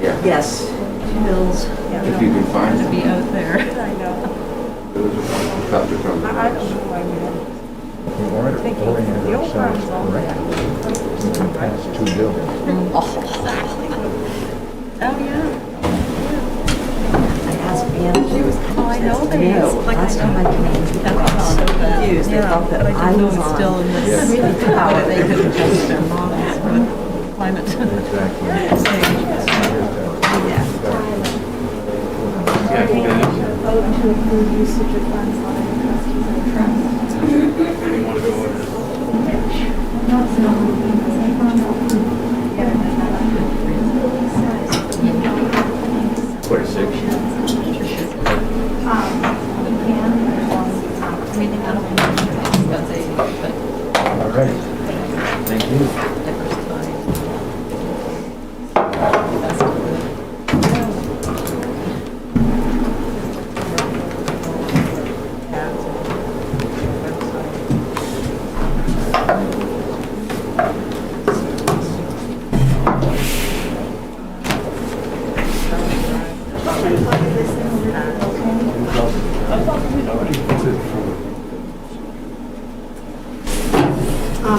Yeah. Yes, Bill's. If you can find To it. be out there. I know. Chapter from I don't know why we didn't. We already oriented The old ourselves farm's all correctly. We passed 2 bills. Oh, yeah. I asked Ann, she was Oh, I know said, there no. is. Like, Last time I came, I That's got so so bad. confused. They Yeah, thought that but I I didn't know was it's on still in this. really How power. they could adjust their models with climate change. Exactly. Yeah. Yeah, he does. Vote to approve usage of funds on the trustees and trusts. You want to go over this? No, it's not. Yeah, no, no, no. 46. You can, as long as it's not. I mean, I don't know. That's a, but All right. Thank you. diversifying. That's good.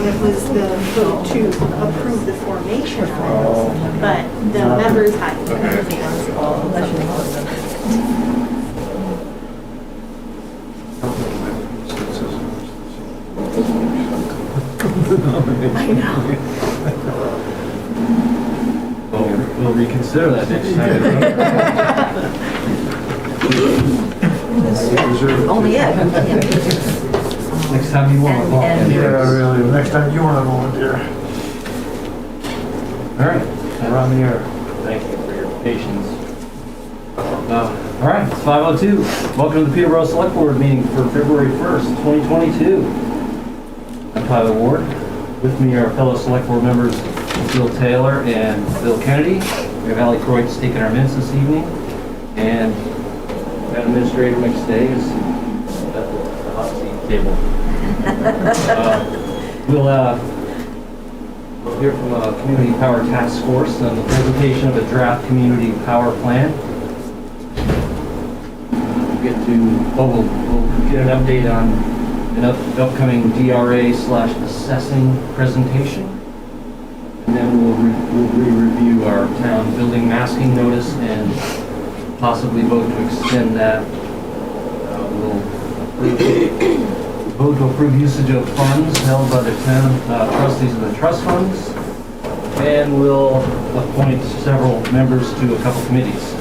It was the vote to approve the formation of it, but the members had. I know. We'll reconsider that next time. Only it. Next time you want to And- volunteer. really. Next time you want to volunteer. All right, around the air. Thank you for your patience. All right, it's 5:02. Welcome to the Peterborough Select Board meeting for February 1st, 2022. I'm Tyler Ward. With me are fellow Select Board members Bill Taylor and Bill Kennedy. We have Allie Croyd's taking our minutes this evening. And Madam Administrator McStay is at the hot seat table. We'll hear from a Community Power Task Force on the presentation of a draft community power plan. We'll get an update on an upcoming DRA/assessing presentation. And then we'll re-review our town building masking notice and possibly vote to extend that. We'll vote to approve usage of funds held by the town trustees of the trust funds. And we'll appoint several members to a couple committees.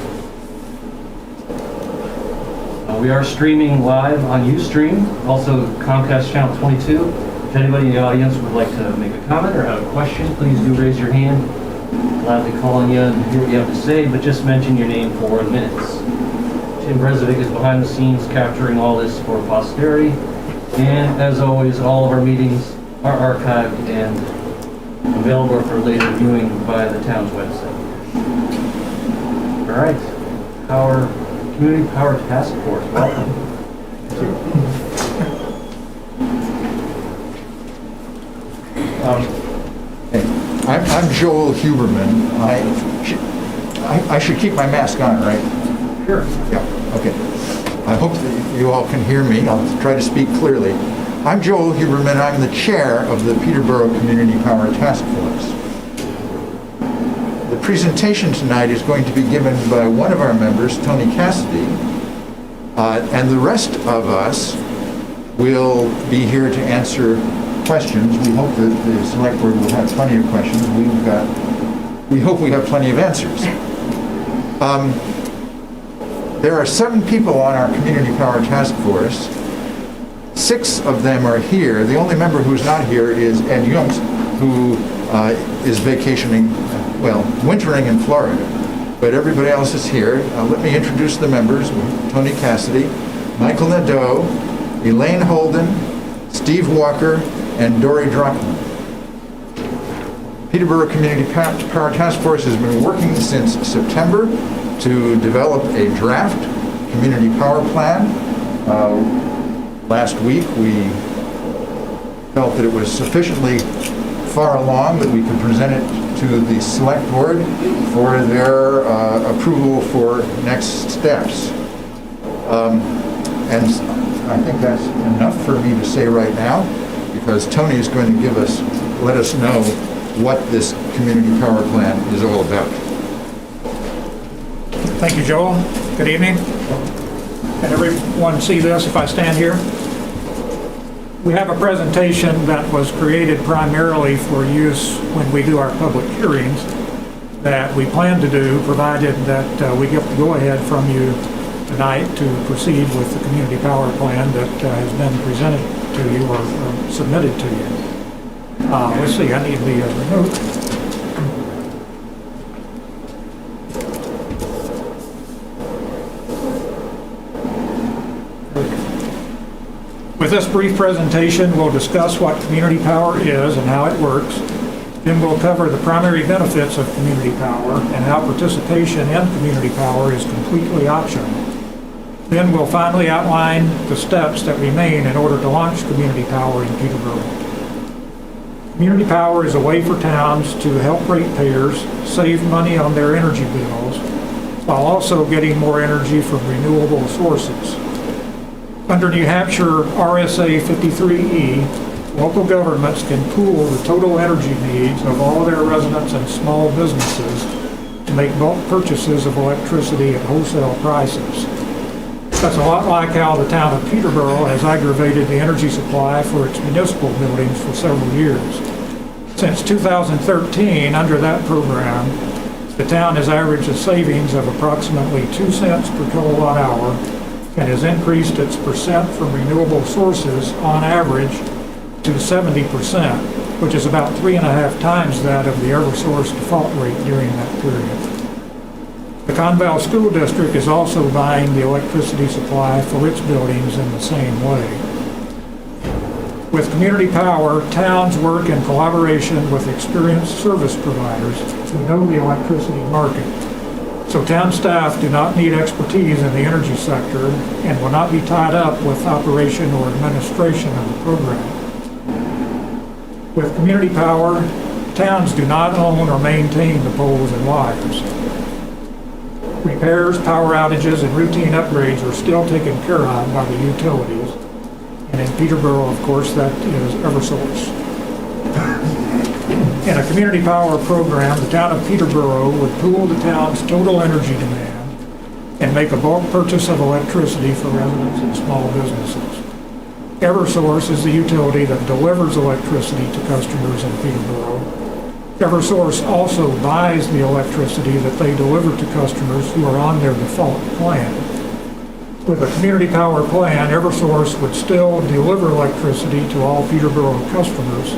We are streaming live on Ustream, also Comcast Channel 22. If anybody in the audience would like to make a comment or have a question, please do raise your hand. Gladly call on you and hear what you have to say, but just mention your name for the minutes. Tim Brezovic is behind the scenes capturing all this for posterity. And as always, all of our meetings are archived and available for later viewing via the town's website. All right, Community Power Task Force, welcome. I'm Joel Huberman. I should keep my mask on, right? Sure. Yeah, okay. I hope that you all can hear me. I'll try to speak clearly. I'm Joel Huberman. I'm the chair of the Peterborough Community Power Task Force. The presentation tonight is going to be given by one of our members, Tony Cassidy, and the rest of us will be here to answer questions. We hope that the select board will have plenty of questions. We hope we have plenty of answers. There are 7 people on our Community Power Task Force. 6 of them are here. The only member who's not here is Ed Youngst, who is vacationing, wintering in Florida. But everybody else is here. Let me introduce the members. Tony Cassidy, Michael Nadeau, Elaine Holden, Steve Walker, and Dory Druckmann. Peterborough Community Power Task Force has been working since September to develop a draft community power plan. Last week we felt that it was sufficiently far along that we could present it to the select board for their approval for next steps. And I think that's enough for me to say right now, because Tony is going to let us know what this community power plan is all about. Thank you, Joel. Good evening. Can everyone see this if I stand here? We have a presentation that was created primarily for use when we do our public hearings that we plan to do, provided that we get the go-ahead from you tonight to proceed with the community power plan that has been presented to you or submitted to you. Let's see, I need the remote. With this brief presentation, we'll discuss what community power is and how it works. Then we'll cover the primary benefits of community power and how participation in community power is completely optional. Then we'll finally outline the steps that remain in order to launch community power in Peterborough. Community power is a way for towns to help ratepayers save money on their energy bills while also getting more energy from renewable sources. Under New Hampshire RSA 53E, local governments can pool the total energy needs of all their residents and small businesses to make bulk purchases of electricity at wholesale prices. That's a lot like how the town of Peterborough has aggravated the energy supply for its municipal buildings for several years. Since 2013, under that program, the town has averaged a savings of approximately 2 cents per kilowatt hour and has increased its percent from renewable sources on average to 70%, which is about 3.5 times that of the Eversource default rate during that period. The Conval School District is also buying the electricity supply for its buildings in the same way. With community power, towns work in collaboration with experienced service providers who know the electricity market. So town staff do not need expertise in the energy sector and will not be tied up with operation or administration of the program. With community power, towns do not own or maintain the poles and wires. Repairs, power outages, and routine upgrades are still taken care of by the utilities. And in Peterborough, of course, that is Eversource. In a community power program, the town of Peterborough would pool the town's total energy demand and make a bulk purchase of electricity for residents and small businesses. Eversource is the utility that delivers electricity to customers in Peterborough. Eversource also buys the electricity that they deliver to customers who are on their default plan. With a community power plan, Eversource would still deliver electricity to all Peterborough customers,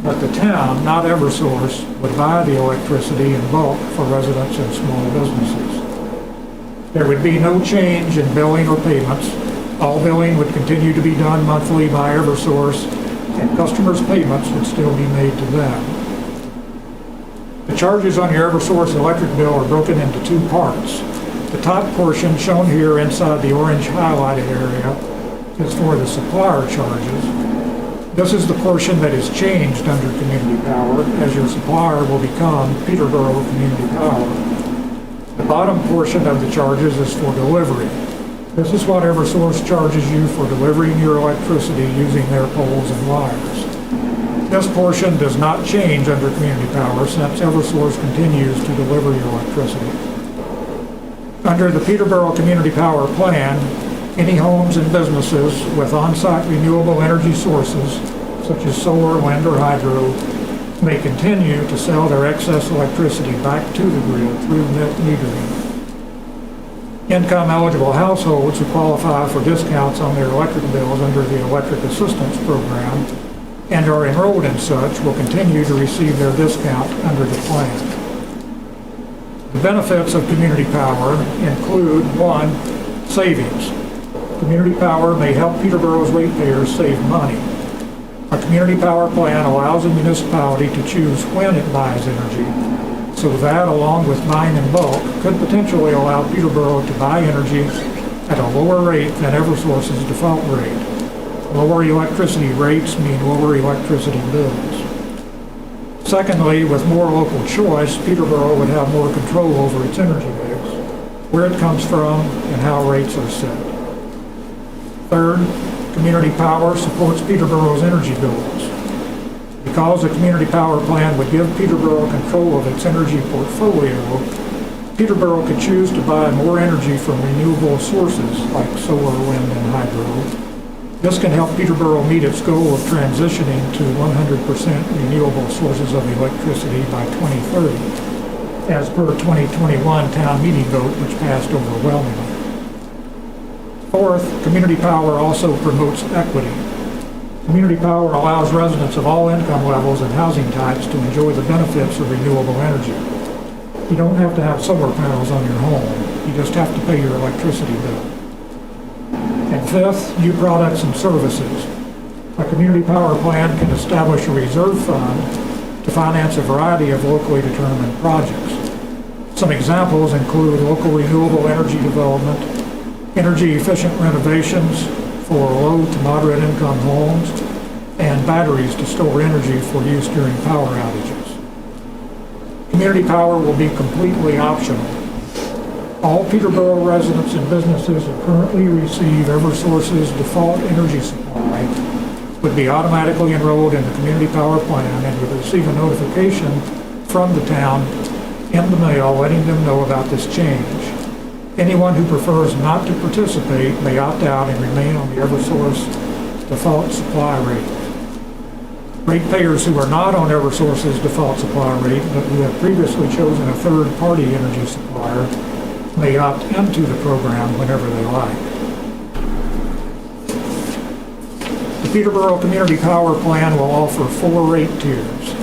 but the town, not Eversource, would buy the electricity in bulk for residents and small businesses. There would be no change in billing or payments. All billing would continue to be done monthly by Eversource, and customers' payments would still be made to them. The charges on your Eversource electric bill are broken into 2 parts. The top portion, shown here inside the orange highlighted area, is for the supplier charges. This is the portion that is changed under community power, as your supplier will become Peterborough Community Power. The bottom portion of the charges is for delivery. This is what Eversource charges you for delivering your electricity using their poles and wires. This portion does not change under community power since Eversource continues to deliver your electricity. Under the Peterborough Community Power Plan, any homes and businesses with on-site renewable energy sources, such as solar, wind, or hydro, may continue to sell their excess electricity back to the grid through net metering. Income-eligible households who qualify for discounts on their electric bills under the Electric Assistance Program and are enrolled in such will continue to receive their discount under the plan. The benefits of community power include 1, savings. Community power may help Peterborough's ratepayers save money. A community power plan allows a municipality to choose when it buys energy, so that, along with buying in bulk, could potentially allow Peterborough to buy energy at a lower rate than Eversource's default rate. Lower electricity rates mean lower electricity bills. Secondly, with more local choice, Peterborough would have more control over its energy mix, where it comes from, and how rates are set. Third, community power supports Peterborough's energy goals. Because the community power plan would give Peterborough control of its energy portfolio, Peterborough could choose to buy more energy from renewable sources like solar, wind, and hydro. This can help Peterborough meet its goal of transitioning to 100% renewable sources of electricity by 2030, as per 2021 town meeting vote, which passed overwhelmingly. Fourth, community power also promotes equity. Community power allows residents of all income levels and housing types to enjoy the benefits of renewable energy. You don't have to have solar panels on your home. You just have to pay your electricity bill. And fifth, new products and services. A community power plan can establish a reserve fund to finance a variety of locally determined projects. Some examples include local renewable energy development, energy efficient renovations for low to moderate income homes, and batteries to store energy for use during power outages. Community power will be completely optional. All Peterborough residents and businesses who currently receive Eversource's default energy supply would be automatically enrolled in the community power plan and would receive a notification from the town in the mail letting them know about this change. Anyone who prefers not to participate may opt out and remain on the Eversource default supply rate. Ratepayers who are not on Eversource's default supply rate but who have previously chosen a third-party energy supplier may opt into the program whenever they like. The Peterborough Community Power Plan will offer 4 rate tiers.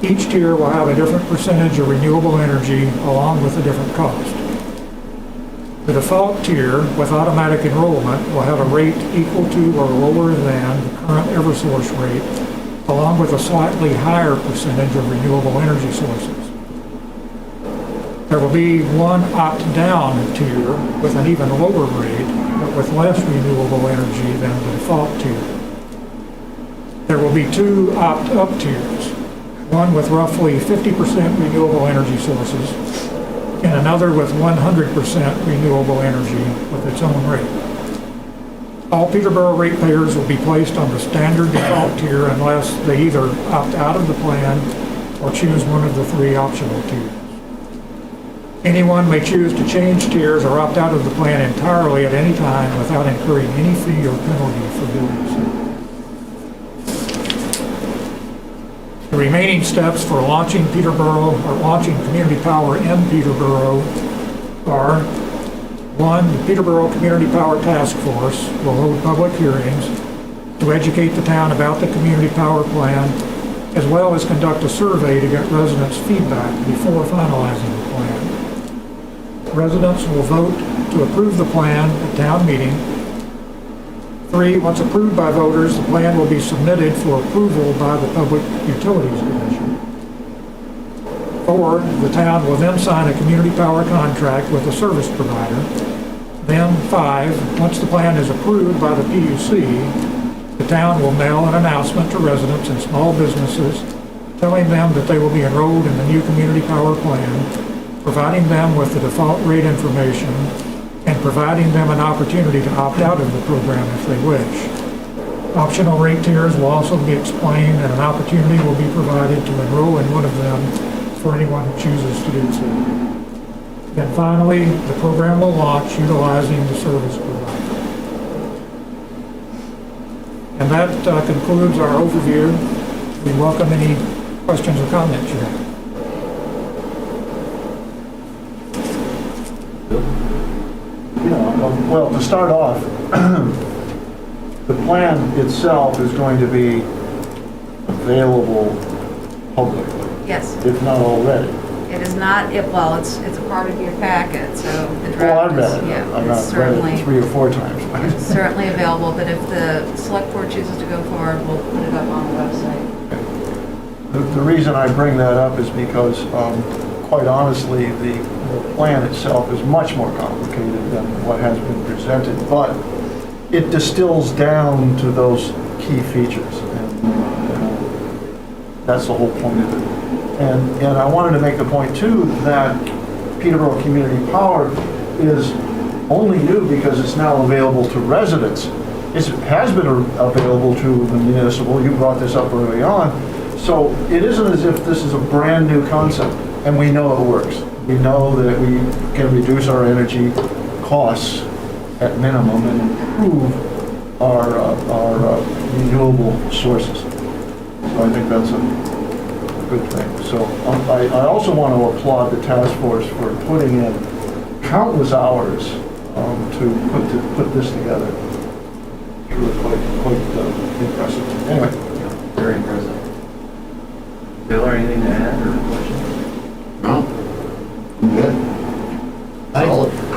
Each tier will have a different percentage of renewable energy along with a different cost. The default tier with automatic enrollment will have a rate equal to or lower than the current Eversource rate, along with a slightly higher percentage of renewable energy sources. There will be one opt-down tier with an even lower rate, but with less renewable energy than the default tier. There will be 2 opt-up tiers, one with roughly 50% renewable energy sources, and another with 100% renewable energy with its own rate. All Peterborough ratepayers will be placed on the standard default tier unless they either opt out of the plan or choose one of the 3 optional tiers. Anyone may choose to change tiers or opt out of the plan entirely at any time without incurring any fee or penalty for doing so. The remaining steps for launching Peterborough or launching community power in Peterborough are: 1, the Peterborough Community Power Task Force will hold public hearings to educate the town about the community power plan, as well as conduct a survey to get residents' feedback before finalizing the plan. Residents will vote to approve the plan at town meeting. 3, once approved by voters, the plan will be submitted for approval by the Public Utilities Commission. 4, the town will then sign a community power contract with a service provider. Then 5, once the plan is approved by the PUC, the town will mail an announcement to residents and small businesses telling them that they will be enrolled in the new community power plan, providing them with the default rate information, and providing them an opportunity to opt out of the program if they wish. Optional rate tiers will also be explained, and an opportunity will be provided to enroll in one of them for anyone who chooses to do so. Then finally, the program will launch utilizing the service provider. And that concludes our overview. We welcome any questions or comments you have. Well, to start off, the plan itself is going to be available publicly, Yes, if not already. it is not, well, it's a part of your packet, so the Well, draft I've read is, it. yeah, I've it's not read it certainly, 3 or 4 times. it's certainly available, but if the select board chooses to go forward, we'll put it up on the website. The reason I bring that up is because, quite honestly, the plan itself is much more complicated than what has been presented, but it distills down to those key features, and that's the whole point of it. And I wanted to make the point too that Peterborough Community Power is only new because it's now available to residents. It has been available to the municipal, you brought this up early on, so it isn't as if this is a brand new concept, and we know it works. We know that we can reduce our energy costs at minimum and improve our renewable sources. So I think that's a good thing. So I also want to applaud the task force for putting in countless hours to put this together. It was quite impressive. Anyway. Very impressive. Bill, anything to add or questions? No? Good.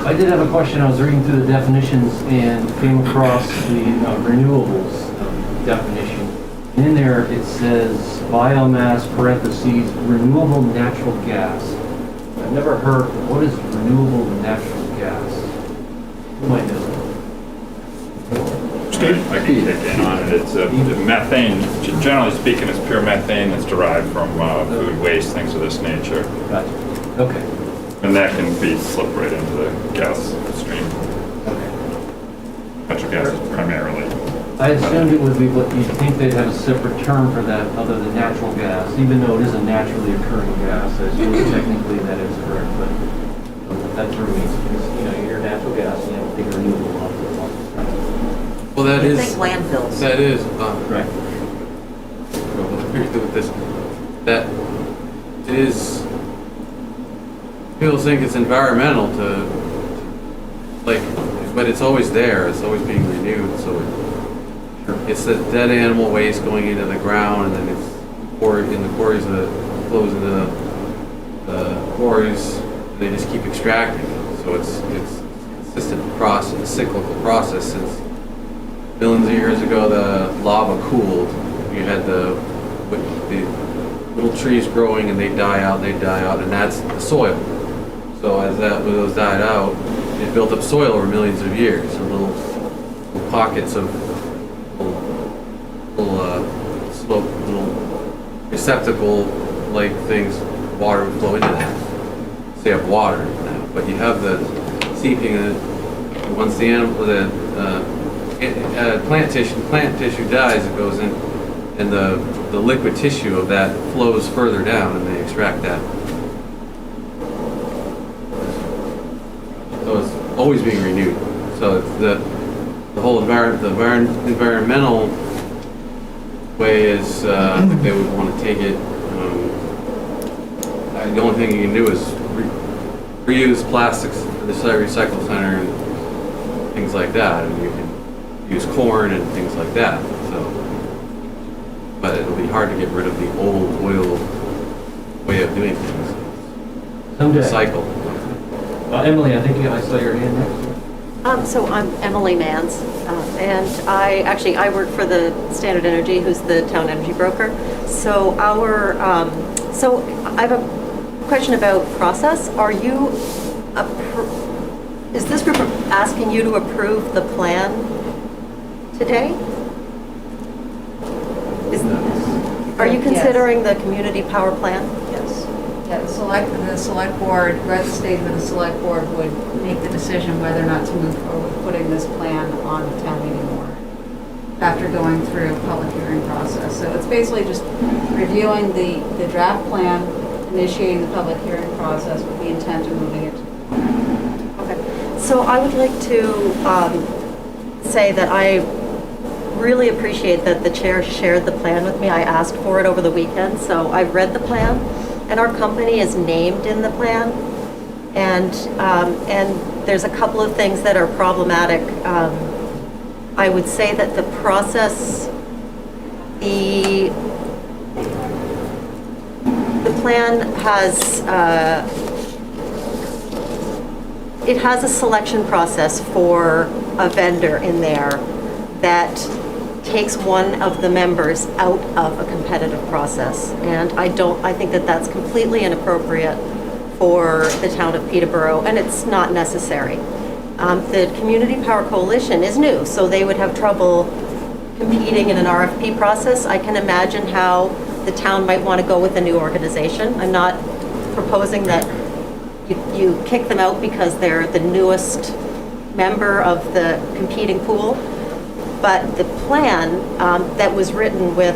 I did have a question. I was reading through the definitions and came across the renewables definition. And in there it says biomass parentheses renewable natural gas. I've never heard, what is renewable natural gas? Who might know? I can kick in on it. It's methane, generally speaking, it's pure methane that's derived from food waste, things of this nature. Gotcha. Okay. And that can be slipped right into the gas stream. Okay. Natural gas is primarily. I assumed it would be, but you'd think they'd have a separate term for that other than natural gas, even though it is a naturally occurring gas. I assume technically that is correct, but that threw me. You know, you're natural gas, and you have to think renewable off the top. Well, that is. Think landfills. That is. Right. What do with this? That it is. People think it's environmental to, like, but it's always there. It's always being renewed. So it's the dead animal waste going into the ground, and then it's in the quarries that flows into the quarries. They just keep extracting it. So it's a consistent process, a cyclical process since. Millions of years ago, the lava cooled. You had the little trees growing, and they die out, and that's the soil. So as when those died out, it built up soil over millions of years. So little pockets of little slope, little receptacle-like things. Water would flow into that. So you have water now, but you have the seeping. Once the animal, plant tissue dies, it goes in, and the liquid tissue of that flows further down, and they extract that. So it's always being renewed. So it's the whole environmental way is they would want to take it. The only thing you can do is reuse plastics for the site recycle center and things like that, and you can use corn and things like that. So, but it'll be hard to get rid of the old oil way of doing things. Someday. Cycle. Emily, I think I saw your hand next. So I'm Emily Mans, and I work for the Standard Energy, who's the town energy broker. So so I have a question about process. Are you, is this group asking you to approve the plan today? Are you considering the community power plan? Yes. Yeah, the select board, read the statement, the select board would make the decision whether or not to move forward with putting this plan on the town meeting warrant after going through a public hearing process. So it's basically just reviewing the draft plan, initiating the public hearing process with the intent of moving it to the warrant. Okay. So I would like to say that I really appreciate that the chair shared the plan with me. I asked for it over the weekend, so I've read the plan, and our company is named in the plan, and there's a couple of things that are problematic. I would say that the process, the plan has it has a selection process for a vendor in there that takes one of the members out of a competitive process. And I think that that's completely inappropriate for the town of Peterborough, and it's not necessary. The Community Power Coalition is new, so they would have trouble competing in an RFP process. I can imagine how the town might want to go with a new organization. I'm not proposing that you kick them out because they're the newest member of the competing pool. But the plan that was written with,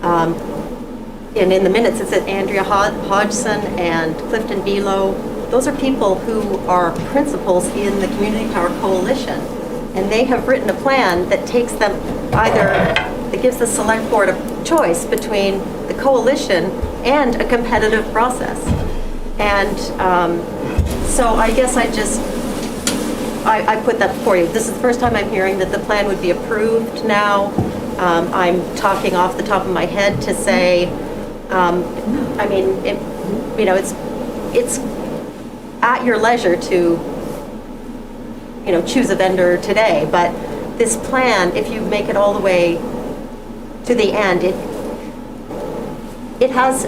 and in the minutes it said Andrea Hodgson and Clifton Below. Those are people who are principals in the Community Power Coalition. And they have written a plan that takes them that gives the select board a choice between the coalition and a competitive process. And so I guess I put that before you. This is the first time I'm hearing that the plan would be approved now. I'm talking off the top of my head to say, I mean, it's at your leisure to, choose a vendor today, but this plan, if you make it all the way to the end, it has,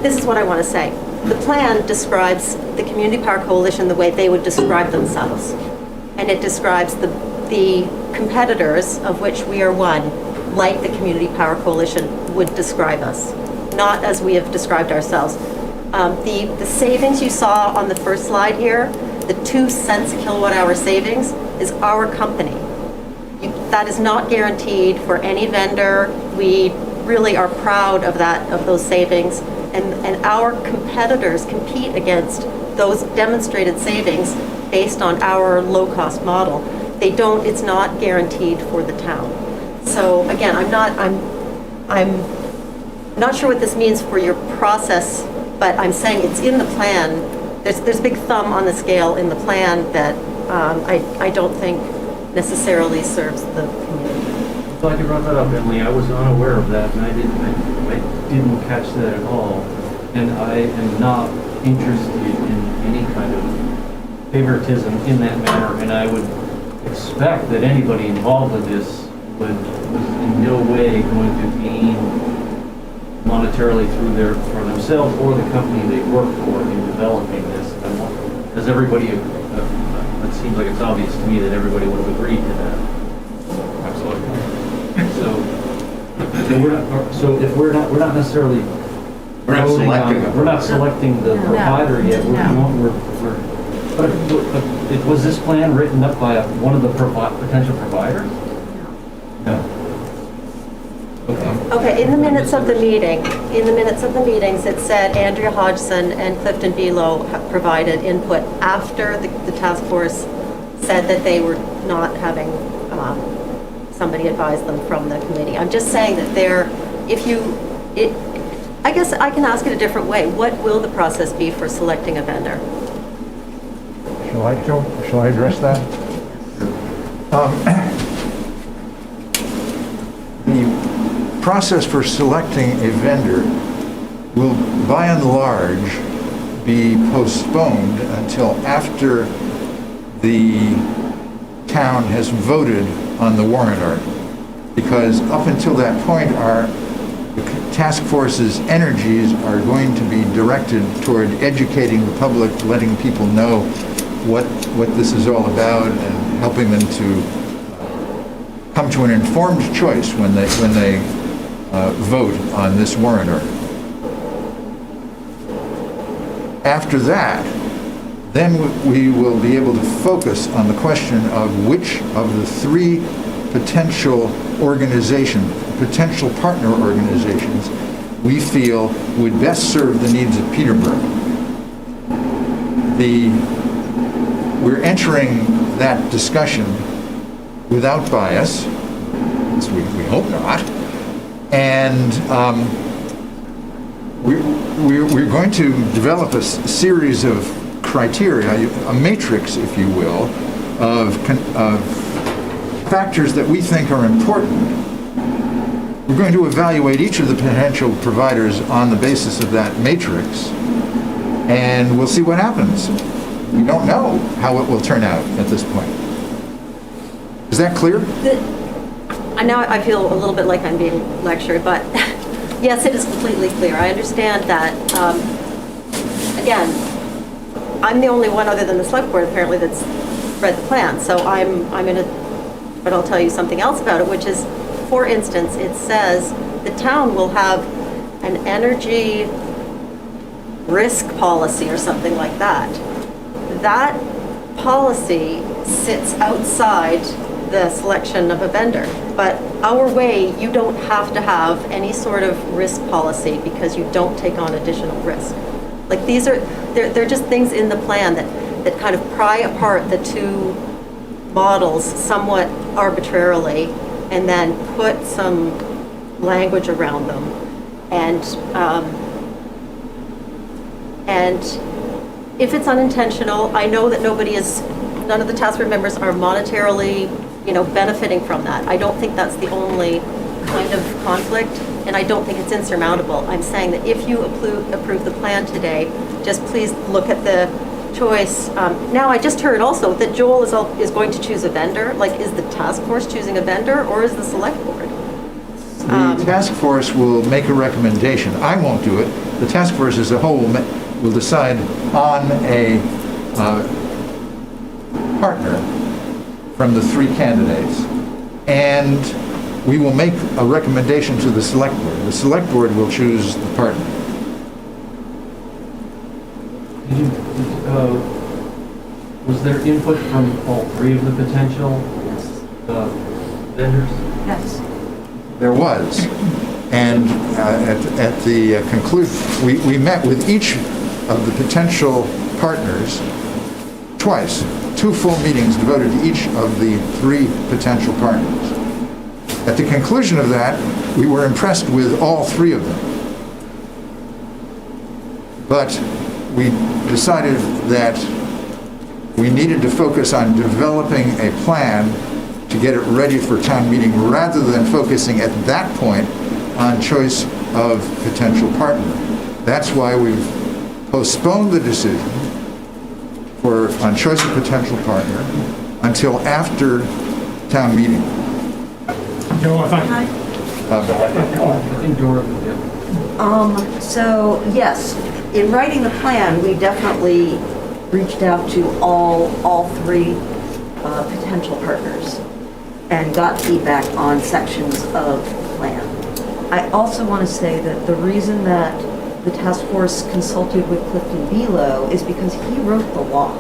this is what I want to say. The plan describes the Community Power Coalition the way they would describe themselves. And it describes the competitors, of which we are one, like the Community Power Coalition would describe us, not as we have described ourselves. The savings you saw on the first slide here, the 2 cents a kilowatt hour savings, is our company. That is not guaranteed for any vendor. We really are proud of those savings. And our competitors compete against those demonstrated savings based on our low-cost model. It's not guaranteed for the town. So again, I'm not sure what this means for your process, but I'm saying it's in the plan. There's a big thumb on the scale in the plan that I don't think necessarily serves the community. Glad you brought that up, Emily. I was unaware of that, and I didn't catch that at all. And I am not interested in any kind of favoritism in that manner, and I would expect that anybody involved with this was in no way going to gain monetarily for themselves or the company they work for in developing this. Because everybody, it seems like it's obvious to me that everybody would have agreed to that. Absolutely. So if we're not necessarily we're not selecting the provider yet. But was this plan written up by one of the potential providers? No. Okay, in the minutes of the meetings, it said Andrea Hodgson and Clifton Below provided input after the task force said that they were not having somebody advise them from the committee. I'm just saying that I guess I can ask it a different way. What will the process be for selecting a vendor? Shall I address that? The process for selecting a vendor will, by and large, be postponed until after the town has voted on the warrant article. Because up until that point, the task force's energies are going to be directed toward educating the public, letting people know what this is all about, and helping them to come to an informed choice when they vote on this warrant article. After that, then we will be able to focus on the question of which of the 3 potential partner organizations we feel would best serve the needs of Peterborough. We're entering that discussion without bias, we hope not, and we're going to develop a series of criteria, a matrix, if you will, of factors that we think are important. We're going to evaluate each of the potential providers on the basis of that matrix, and we'll see what happens. We don't know how it will turn out at this point. Is that clear? Now I feel a little bit like I'm being lectured, but yes, it is completely clear. I understand that, again, I'm the only one other than the select board apparently that's read the plan, so but I'll tell you something else about it, which is, for instance, it says the town will have an energy risk policy or something like that. That policy sits outside the selection of a vendor. But our way, you don't have to have any sort of risk policy because you don't take on additional risk. Like these are, they're just things in the plan that kind of pry apart the two models somewhat arbitrarily and then put some language around them. And if it's unintentional, I know that none of the task force members are monetarily, benefiting from that. I don't think that's the only kind of conflict, and I don't think it's insurmountable. I'm saying that if you approve the plan today, just please look at the choice. Now, I just heard also that Joel is going to choose a vendor. Like, is the task force choosing a vendor, or is the select board? The task force will make a recommendation. I won't do it. The task force as a whole will decide on a partner from the three candidates. And we will make a recommendation to the select board. The select board will choose the partner. Was there input from all three of the potential vendors? Yes. There was. And at the conclusion, we met with each of the potential partners twice. 2 full meetings devoted to each of the 3 potential partners. At the conclusion of that, we were impressed with all 3 of them. But we decided that we needed to focus on developing a plan to get it ready for town meeting rather than focusing at that point on choice of potential partner. That's why we've postponed the decision on choice of potential partner until after town meeting. Joe, I think Dora. So, yes, in writing the plan, we definitely reached out to all 3 potential partners and got feedback on sections of the plan. I also want to say that the reason that the task force consulted with Clifton Below is because he wrote the law.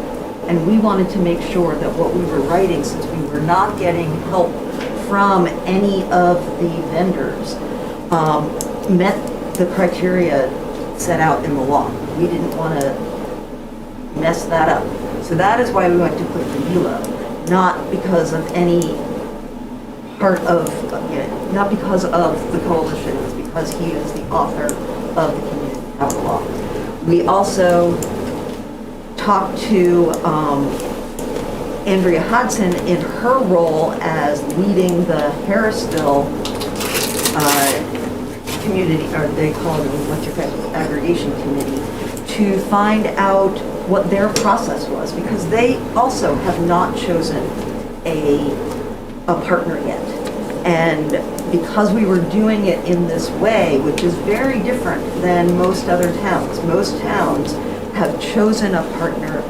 And we wanted to make sure that what we were writing, since we were not getting help from any of the vendors, met the criteria set out in the law. We didn't want to mess that up. So that is why we went to Clifton Below, not because of any part of, not because of the coalition, it's because he is the author of the community power law. We also talked to Andrea Hodson in her role as leading the Harrisville community, or they call it, aggregation committee, to find out what their process was, because they also have not chosen a partner yet. And because we were doing it in this way, which is very different than most other towns. Most towns have chosen a partner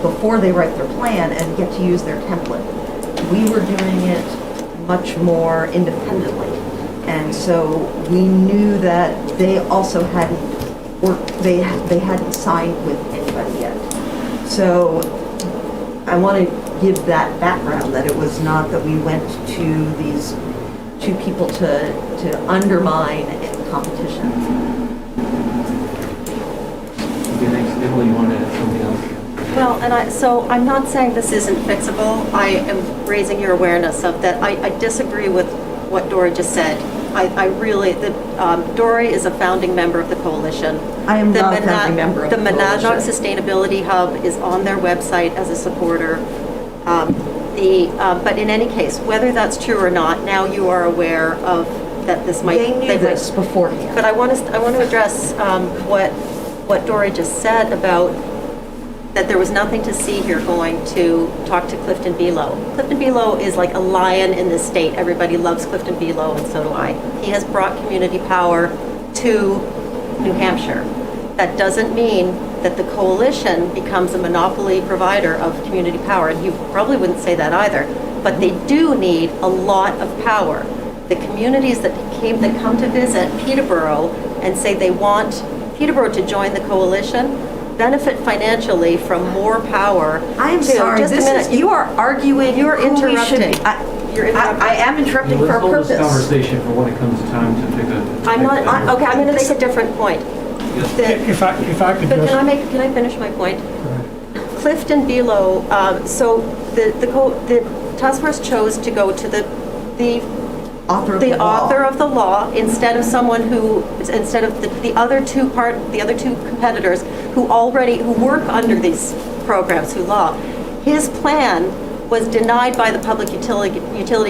before they write their plan and get to use their template. We were doing it much more independently. And so we knew that they also hadn't worked, they hadn't signed with anybody yet. So I want to give that background, that it was not that we went to these 2 people to undermine competition. Okay, thanks. Emily, you want to add something else? Well, so I'm not saying this isn't fixable. I am raising your awareness of that. I disagree with what Dory just said. Dory is a founding member of the coalition. I am not a founding member of the coalition. The Monadnock Sustainability Hub is on their website as a supporter. But in any case, whether that's true or not, now you are aware of that this might. They knew this beforehand. But I want to address what Dory just said about that there was nothing to see here going to talk to Clifton Below. Clifton Below is like a lion in this state. Everybody loves Clifton Below, and so do I. He has brought community power to New Hampshire. That doesn't mean that the coalition becomes a monopoly provider of community power, and you probably wouldn't say that either. But they do need a lot of power the communities that come to visit Peterborough and say they want Peterborough to join the coalition, benefit financially from more power. I am to- sorry, just a this minute. is, you are arguing. You're who we should be- interrupting. You're interrupting. I am interrupting for a Let's hold this purpose. conversation for when it comes time to pick a... I'm going to make a different point. The- If I could But just... can I finish my point? Clifton Below, so the task force chose to go to the Author of the the law. author of the law instead of someone instead of the other two competitors who work under these programs, who law. His plan was denied by the Public Utility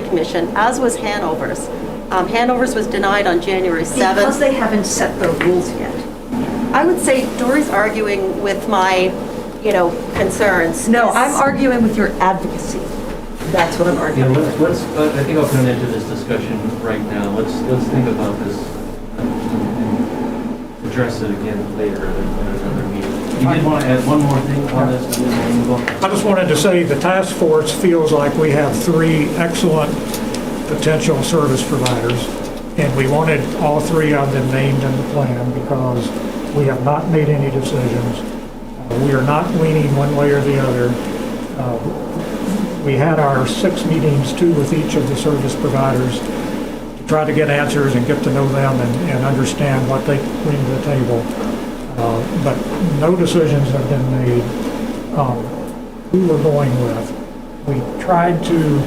Commission, as was Hanover's. Hanover's was denied on January 7th. Because they haven't set the rules yet. I would say Dory's arguing with my, concerns. No, I'm arguing with your advocacy. That's what I'm Yeah, arguing. let's, I think I'll put an end to this discussion right now. Let's think about this and address it again later at another meeting. You did want to add one more thing on this? and then we'll move on? I just wanted to say the task force feels like we have 3 excellent potential service providers, and we wanted all 3 of them named in the plan because we have not made any decisions. We are not leaning one way or the other. We had our 6 meetings, 2 with each of the service providers, to try to get answers and get to know them and understand what they bring to the table. But no decisions have been made on who we're going with. We tried to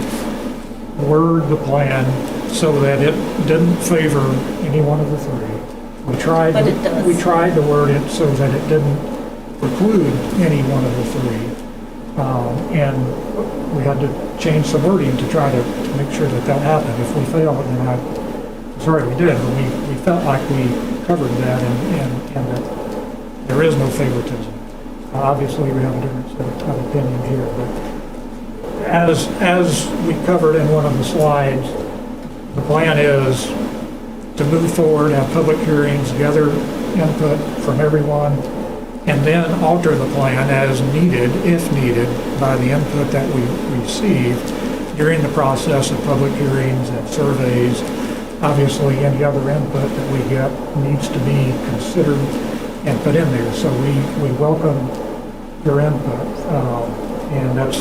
word the plan so that it didn't favor any one of the 3. But it does. We tried to word it so that it didn't preclude any one of the 3. And we had to change some wording to try to make sure that happened. If we failed, then I'm sorry we did, but we felt like we covered that and that there is no favoritism. Obviously, we have a different set of opinions here, but as we covered in one of the slides, the plan is to move forward, have public hearings, gather input from everyone, and then alter the plan as needed, if needed, by the input that we receive during the process of public hearings and surveys. Obviously, any other input that we get needs to be considered and put in there. So we welcome your input, and that's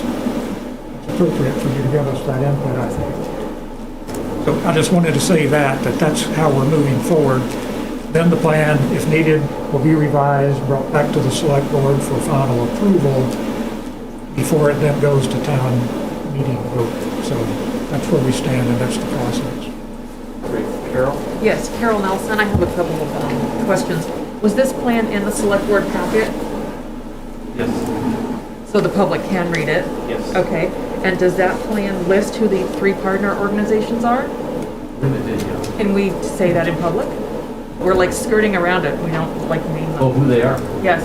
appropriate for you to give us that input, I think. So I just wanted to say that's how we're moving forward. Then the plan, if needed, will be revised, brought back to the select board for final approval before it then goes to town meeting vote. So that's where we stand, and that's the process. Great. Carol? Yes, Carol Nelson, I have a couple of questions. Was this plan in the select board packet, Yes. so the public can read it? Yes. Okay, and does that plan list who the 3 partner organizations are? Limited, yeah. Can we say that in public? We're like skirting around it, we don't like name Oh, them. who they are? Yes,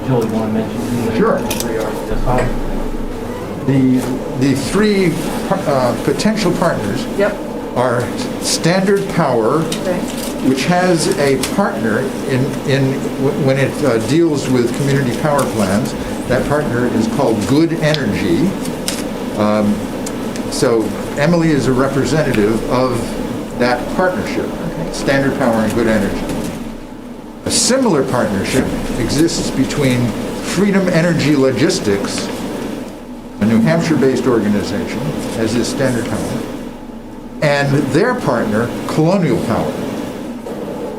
Jill, you want to mention who they Sure. Three are? Yes. The 3 potential partners yep, are Standard Power, okay, which has a partner when it deals with community power plans. That partner is called Good Energy. So Emily is a representative of that partnership, Standard Power and Good Energy. A similar partnership exists between Freedom Energy Logistics, a New Hampshire-based organization, as is Standard Power, and their partner, Colonial Power.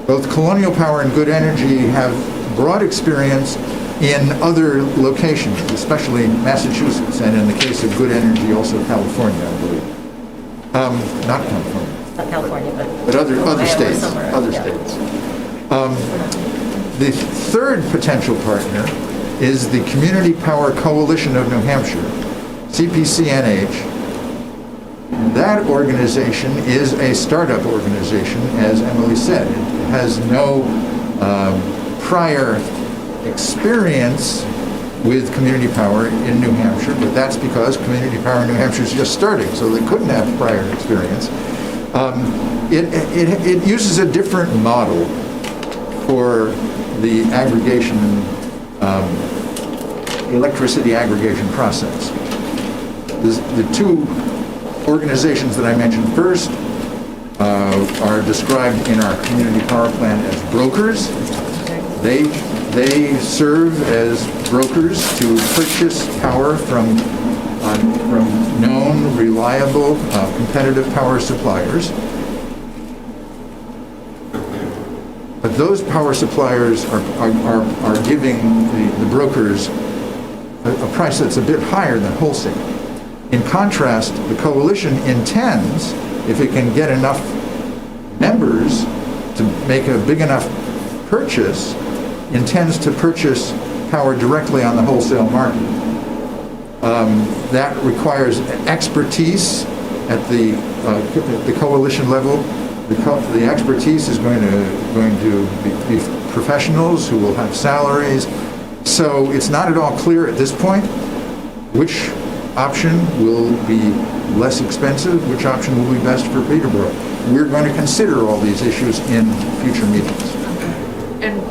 Both Colonial Power and Good Energy have broad experience in other locations, especially Massachusetts, and in the case of Good Energy, also California, I believe. Not California, Not California, but other Ohio or states. somewhere, Other yeah. states. The third potential partner is the Community Power Coalition of New Hampshire, CPCNH. That organization is a startup organization, as Emily said. It has no prior experience with community power in New Hampshire, but that's because community power in New Hampshire is just starting, so they couldn't have prior experience. It uses a different model for the aggregation, electricity aggregation process. The 2 organizations that I mentioned first are described in our community power plan as brokers. They serve as brokers to purchase power from known, reliable, competitive power suppliers. But those power suppliers are giving the brokers a price that's a bit higher than wholesale. In contrast, the coalition intends, if it can get enough members to make a big enough purchase, intends to purchase power directly on the wholesale market. That requires expertise at the coalition level. The expertise is going to be professionals who will have salaries. So it's not at all clear at this point which option will be less expensive, which option will be best for Peterborough. We're going to consider all these issues in future meetings. And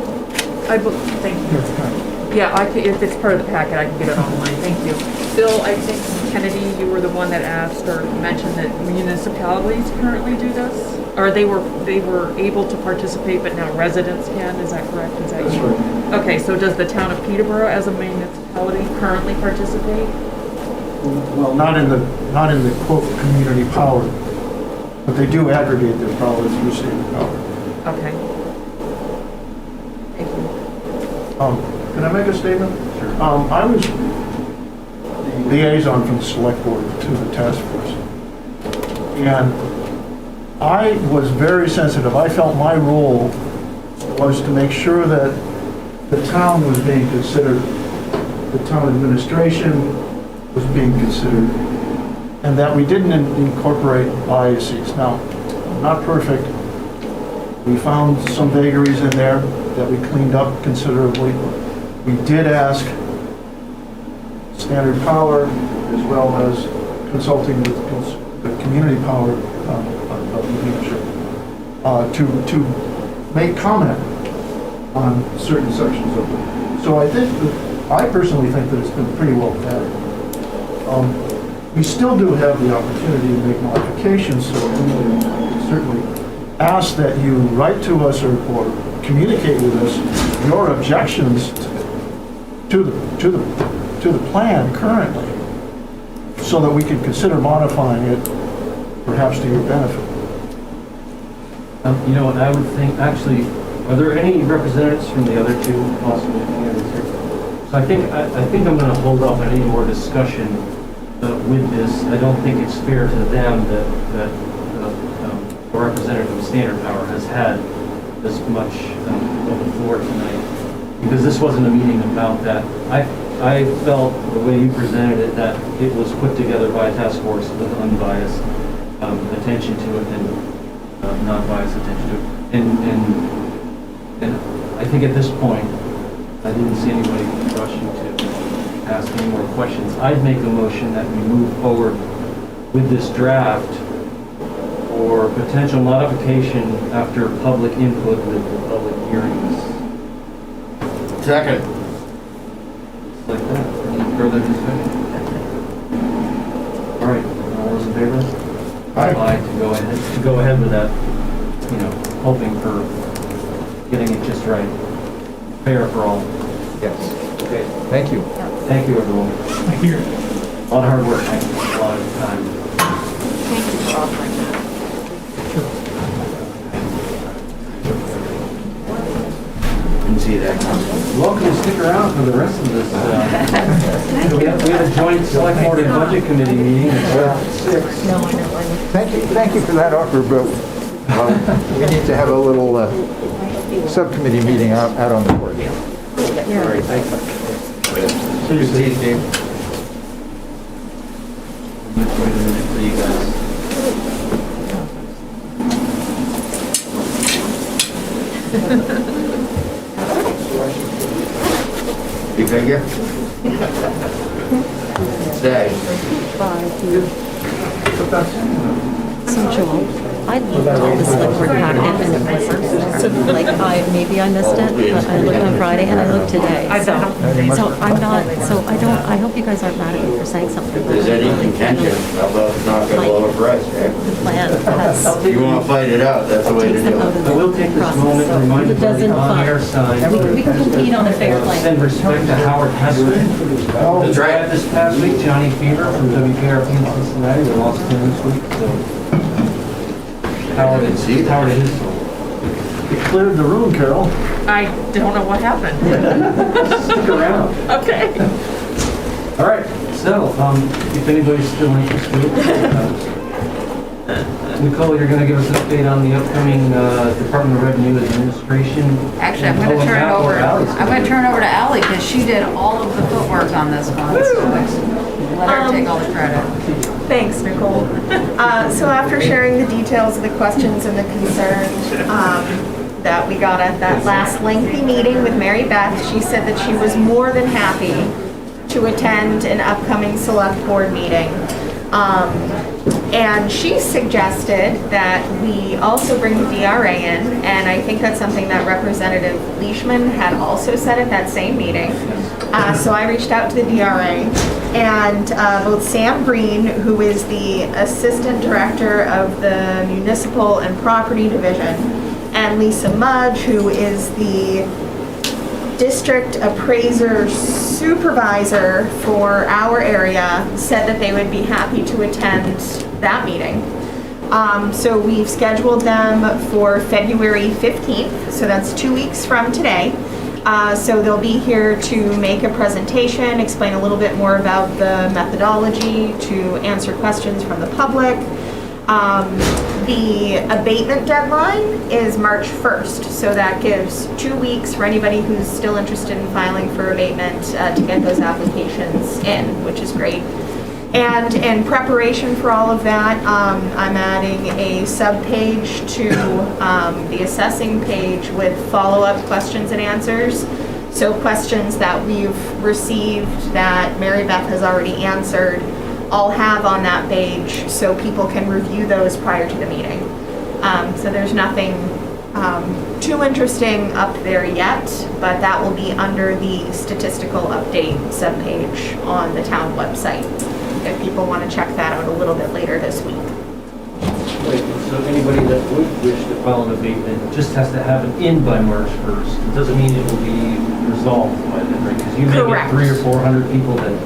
thank you. Yeah, if it's part of the packet, I can get it online. Thank you. Bill, I think Kennedy, you were the one that asked or mentioned that municipalities currently do this? Or they were able to participate, but now residents can, is that correct? That's right. Okay, so does the town of Peterborough as a municipality currently participate? Well, not in the quote community power, but they do aggregate their power through standard power. Okay. Thank you. Can I make a statement? Sure. I was the liaison from the select board to the task force, and I was very sensitive. I felt my role was to make sure that the town was being considered, the town administration was being considered, and that we didn't incorporate biases. Now, I'm not perfect. We found some vagaries in there that we cleaned up considerably. We did ask Standard Power, as well as consulting with the community power of New Hampshire, to make comment on certain sections of it. So I personally think that it's been pretty well vetted. We still do have the opportunity to make modifications, so anybody can certainly ask that you write to us or communicate with us your objections to the plan currently, so that we can consider modifying it, perhaps to your benefit. You know what, I would think, actually, are there any representatives from the other two possible candidates here? So I think I'm going to hold off on any more discussion with this. I don't think it's fair to them that the representative of Standard Power has had this much of the floor tonight, because this wasn't a meeting about that. I felt the way you presented it, that it was put together by a task force with unbiased attention to it and non-biased attention to it. And I think at this point, I didn't see anybody rushing to ask any more questions. I'd make a motion that we move forward with this draft for potential modification after public input with the public hearings. Second. Like that. Any further discussion? All right, all those in favor? Aye. To go ahead with that, hoping for getting it just right. Fair for all. Yes. Okay. Thank you. Thank you, everyone. Thank you. A lot of hard work, a lot of time. Thank you for offering that. Didn't see that coming. Welcome to stick around for the rest of this. We have a joint select board and budget committee meeting at 6. Thank you for that offer, but we need to have a little subcommittee meeting out on the board. All right, thanks. See you, See you, Steve. Wait a minute for you guys. Big finger? Stay. Some jewels. I looked at the select board packet and it wasn't there. Like, maybe I missed it, but I looked on Friday and I looked today. So I'm not, I hope you guys aren't mad at me for saying something. If there's any contention, how about not gonna lower price, right? The plan has. You wanna fight it out, that's the way to takes them do out of it. the I will take this process. moment to remind It everybody doesn't on fun. our side. We can compete on a fair plane. Send respect to Howard Hessman. That's right. This past week, Johnny Fever from WKRP in Cincinnati, they lost him this week, so. Howard is, Howard is. You cleared the room, Carol. I don't know what happened. Stick around. Okay. All right, so, if anybody's still interested, Nicole, you're gonna give us an update on the upcoming, Department of Revenue Administration. Actually, I'm gonna Oh, and turn it Apple, over, Allie's I'm gonna turn it over to Ally, because she did all of the footwork on this one. So let her take all the credit. Thanks, Nicole. So after sharing the details of the questions and the concerns that we got at that last lengthy meeting with Mary Beth, she said that she was more than happy to attend an upcoming select board meeting. And she suggested that we also bring the DRA in, and I think that's something that Representative Leishman had also said at that same meeting. So I reached out to the DRA, and both Sam Green, who is the Assistant Director of the Municipal and Property Division, and Lisa Mudge, who is the District Appraiser Supervisor for our area, said that they would be happy to attend that meeting. So we've scheduled them for February 15th, so that's 2 weeks from today. So they'll be here to make a presentation, explain a little bit more about the methodology, to answer questions from the public. The abatement deadline is March 1st, so that gives 2 weeks for anybody who's still interested in filing for abatement to get those applications in, which is great. And in preparation for all of that, I'm adding a sub-page to the assessing page with follow-up questions and answers. So questions that we've received that Mary Beth has already answered, I'll have on that page so people can review those prior to the meeting. So there's nothing too interesting up there yet, but that will be under the statistical update subpage on the town website, if people want to check that out a little bit later this week. Wait, so anybody that would wish to file an abatement just has to have it in by March 1st. It doesn't mean it will be resolved by then, right? Because you may Correct. get 300 or 400 people that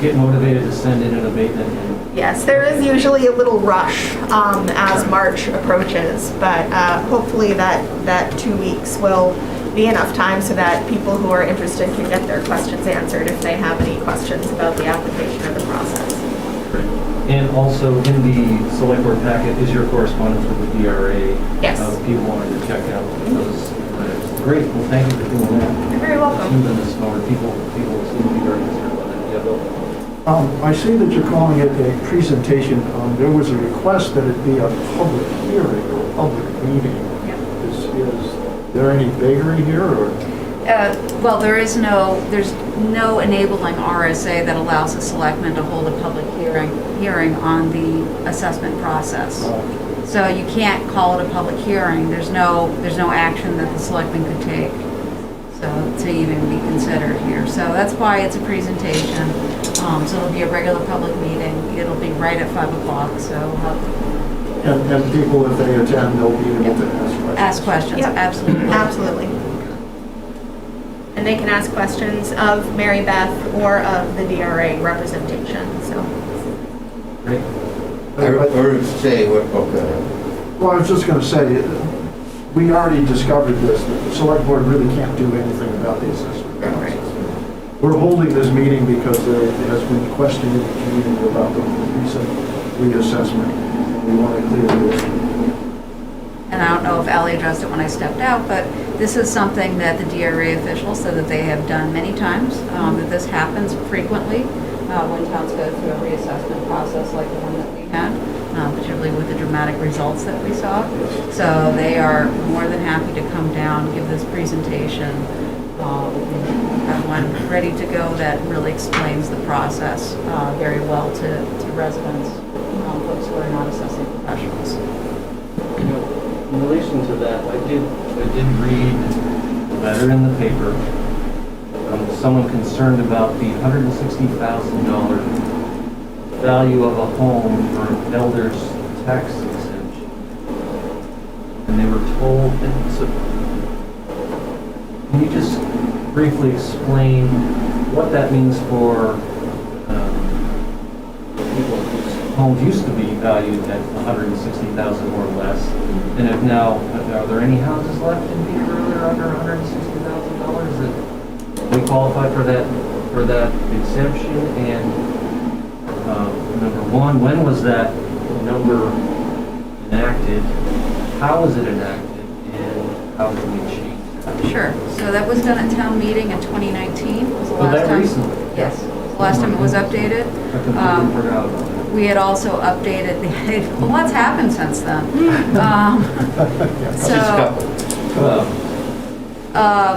get motivated to send in an abatement. Yes, there is usually a little rush as March approaches, but hopefully that 2 weeks will be enough time so that people who are interested can get their questions answered if they have any questions about the application or the process. And also in the select board packet is your correspondence with the DRA. Yes. People wanted to check out those. Great, well, thank you for doing that. You're very welcome. Even the smaller people seem to be very concerned about that. Yeah, Bill? I see that you're calling it a presentation. There was a request that it be a public hearing or a public meeting. Yeah. Is there any vagary here, or? Well, there's no enabling RSA that allows a selectman to hold a public hearing on the assessment process. So you can't call it a public hearing. There's no action that the selectman could take, so to even be considered here. So that's why it's a presentation. So it'll be a regular public meeting. It'll be right at 5 o'clock. So And people, if they attend, they'll be able to ask questions. ask questions. Yep. Absolutely. Absolutely. And they can ask questions of Mary Beth or of the DRA representation, so. Great. Or say, what, okay. Well, I was just going to say, we already discovered this, that the select board really can't do anything about the assessment process. We're holding this meeting because there has been questioning in the community about the recent reassessment. We want to clear this. And I don't know if Ally addressed it when I stepped out, but this is something that the DRA officials said that they have done many times, that this happens frequently when towns go through a reassessment process like the one that we had, particularly with the dramatic results that we saw. So they are more than happy to come down, give this presentation, have one ready to go that really explains the process very well to residents. folks who are not assessing professionals. In relation to that, I did read a letter in the paper from someone concerned about the $160,000 value of a home for elders tax exemption. And they were told, can you just briefly explain what that means for people whose homes used to be valued at $160,000 or less? And if now, are there any houses left in Peterborough that are under $160,000 that we qualify for that exemption? And number one, when was that number enacted? How was it enacted? And how did we change that? Sure. So that was done at town meeting in 2019. Was the Oh, last that time. recently? Yes. Was the last time it was updated. I completely forgot about that. We had also updated the, a lot's happened since then.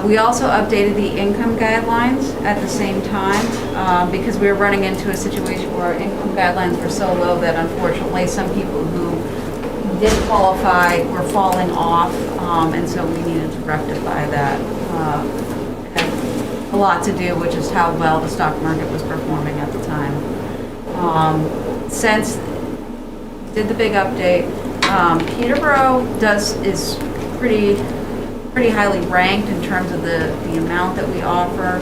We also updated the income guidelines at the same time because we were running into a situation where our income guidelines were so low that unfortunately some people who did qualify were falling off, and so we needed to rectify that. Had a lot to do with just how well the stock market was performing at the time. Since did the big update, Peterborough is pretty highly ranked in terms of the amount that we offer.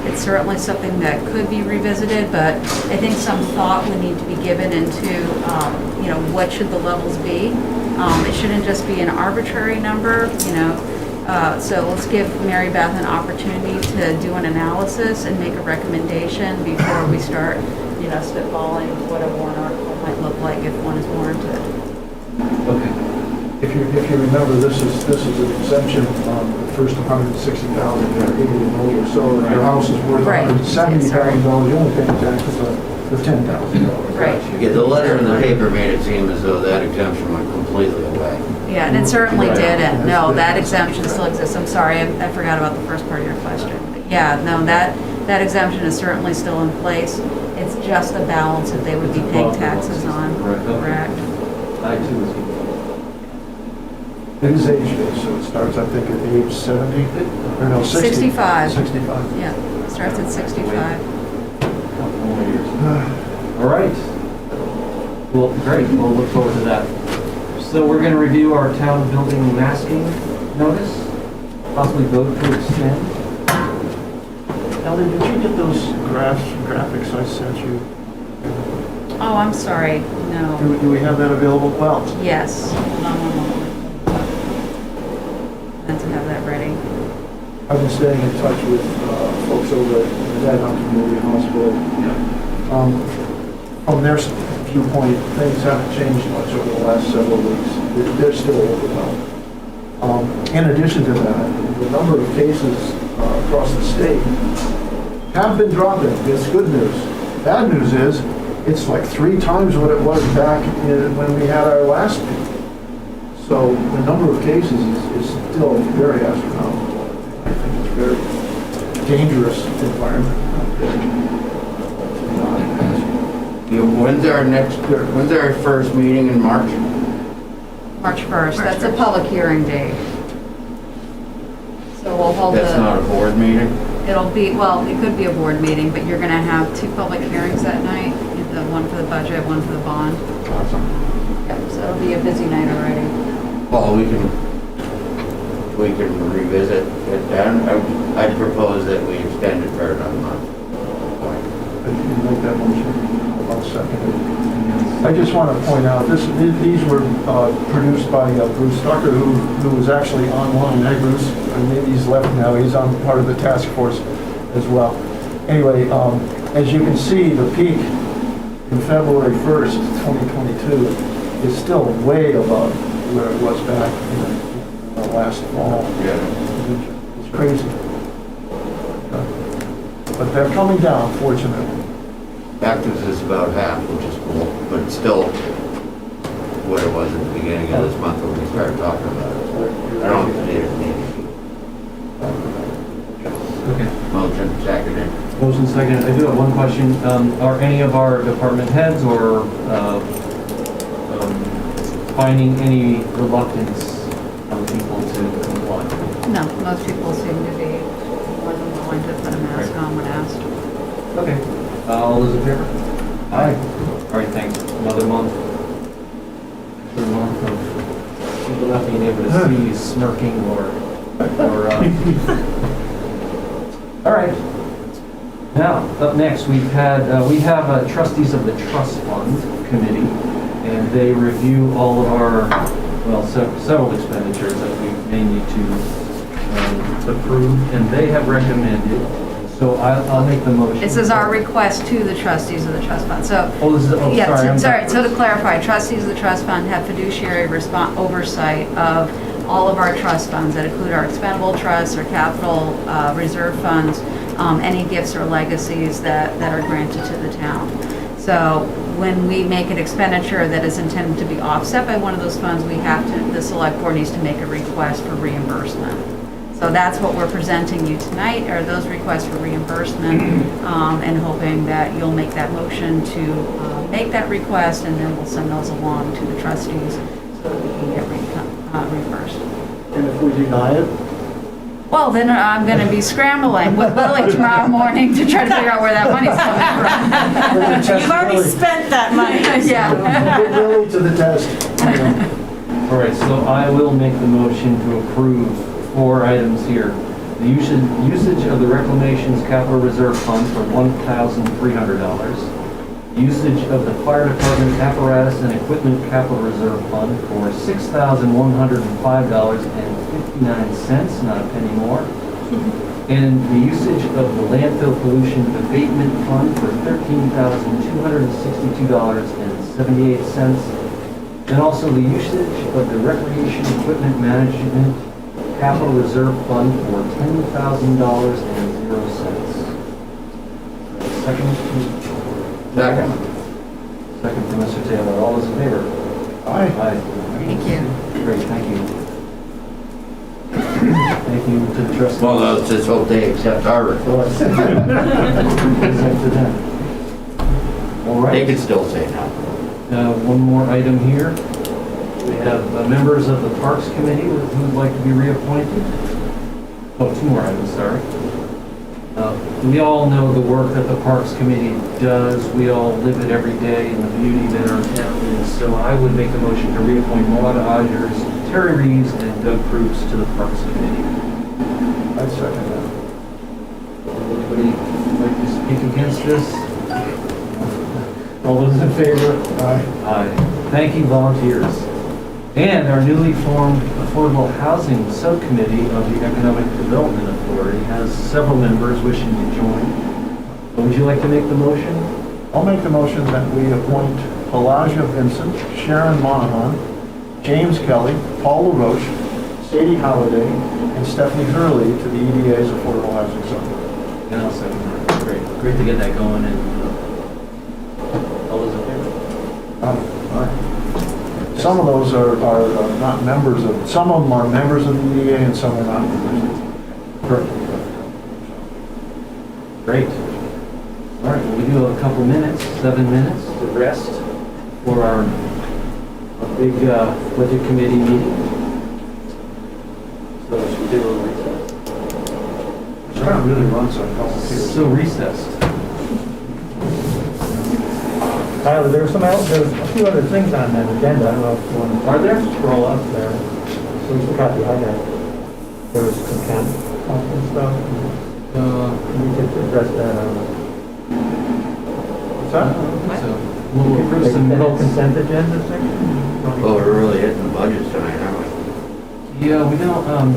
It's certainly something that could be revisited, but I think some thought would need to be given into, what should the levels be. It shouldn't just be an arbitrary number, so let's give Mary Beth an opportunity to do an analysis and make a recommendation before we start, spitballing what a warrant article might look like if one is warranted. Okay. If you remember, this is an exemption on the first 160,000 that are 80 and older. So if your house is worth Right. $170,000, you're only paying taxes on the $10,000. Right. Yeah, the letter in the paper made it seem as though that exemption went completely away. Yeah, and it certainly Right. didn't. No, that exemption still exists. I'm sorry, I forgot about the first part of your question. But yeah, no, that exemption is certainly still in place. It's just the balance that they would be paying taxes on. Correct. I too was. It is age-based, so it starts, I think, at age 70, or no, 60. 65. 65. Yeah, it starts at 65. Couple more years. All right. Well, great. We'll look forward to that. So we're going to review our town building masking notice, possibly vote to extend. Ellie, did you get those graphics I sent you? Oh, I'm sorry. No. Do we have that available? Well, Yes. Hold on one moment. Meant to have that ready. I've been staying in touch with folks over at the Community Hospital. From their viewpoint, things haven't changed much over the last several weeks. They're still overwhelmed. In addition to that, the number of cases across the state have been dropping. It's good news. Bad news is, it's like 3 times what it was back when we had our last peak. So the number of cases is still very astronomical. I think it's a very dangerous environment out there. When's our first meeting in March? March 1st. That's a public hearing date. So we'll hold That's not a board meeting? It'll be, well, it could be a board meeting, but you're going to have 2 public hearings that night. The one for the budget, one for the bond. Awesome. Yep, so it'll be a busy night already. Well, we can revisit it then. I'd propose that we extend it for another month. If you make that motion, I'll second it. I just want to point out, these were produced by Bruce Tucker, who was actually online. Hey, Bruce, maybe he's left now. He's on part of the task force as well. Anyway, as you can see, the peak in February 1st, 2022 is still way above where it was back in the last fall. Yeah. It's crazy. But they're coming down, fortunately. Active is about half, which is cool, but it's still what it was at the beginning of this month when we started talking about it. I don't think it needs to be. Okay. Well, Motion seconded. Motion seconded. I do have one question. Are any of our department heads or finding any reluctance on people to comply? No, most people seem to be more than willing to put a mask on when asked. Okay. All those in favor? Aye. All right, thanks. Another month. Another month of people not being able to see you smirking or all right. Now, up next, we have trustees of the trust fund committee, and they review all of our, well, several expenditures that we may need to approve, and they have recommended. So I'll make the motion. This is our request to the trustees of the trust fund. So, Oh, this is, oh, yeah, sorry. I'm sorry. So to clarify, trustees of the trust fund have fiduciary oversight of all of our trust funds that include our expendable trusts, our capital reserve funds, any gifts or legacies that are granted to the town. So when we make an expenditure that is intended to be offset by one of those funds, the select board needs to make a request for reimbursement. So that's what we're presenting you tonight, are those requests for reimbursement, and hoping that you'll make that motion to make that request, and then we'll send those along to the trustees so that we can get reimbursed. And if we deny it? Well, then I'm going to be scrambling with Lily tomorrow morning to try to figure out where that money's coming from. You've already spent that money. Yeah. Put Lily to the test. All right, so I will make the motion to approve 4 items here. The usage of the Reclamation's Capital Reserve Fund for $1,300. Usage of the Fire Department Apparatus and Equipment Capital Reserve Fund for $6,105.59, not a penny more. And the usage of the Landfill Pollution Abatement Fund for $13,262.78. And also the usage of the Recreation Equipment Management Capital Reserve Fund for $10,000.00. Second? Second. Second from Mr. Taylor. All those in favor? Aye. Aye. Thank you. Great, thank you. Thank you to the trustees. Well, let's just hope they accept our request. It's up to them. All They right. could still say no. One more item here. We have members of the Parks Committee who would like to be reappointed. Oh, 2 more items, sorry. We all know the work that the Parks Committee does. We all live it every day and the beauty that our town is. So I would make the motion to reappoint Maude, Odgers, Terry Reeves, and Doug Proops to the Parks Committee. I'd second that. Anybody like to speak against this? All those in favor? Aye. Aye. Thank you, volunteers. And our newly formed Affordable Housing Subcommittee of the Economic Development Authority has several members wishing to join. Would you like to make the motion? I'll make the motion that we appoint Pelagia Vincent, Sharon Monahan, James Kelly, Paul LaRoche, Sadie Halliday, and Stephanie Hurley to the EDA's Affordable Housing Subcommittee. And I'll second that. Great. Great to get that going. And all those in favor? Aye. Some of those are not members of, some of them are members of the EDA and some are not members. Great. All right, well, we do have a couple minutes, 7 minutes to rest for our big budget committee meeting. So should we do a little recess? It's trying to really run some volunteers. So recessed. Tyler, there's a few other things on that agenda. I don't know if you want to. Are there? Scroll up there. So we forgot the highlight. There was consent and stuff. We could address that on. What's that? So we'll approve some The whole minutes. consent agenda section? Oh, we're really hitting the budgets tonight, aren't we? Yeah, we don't, I don't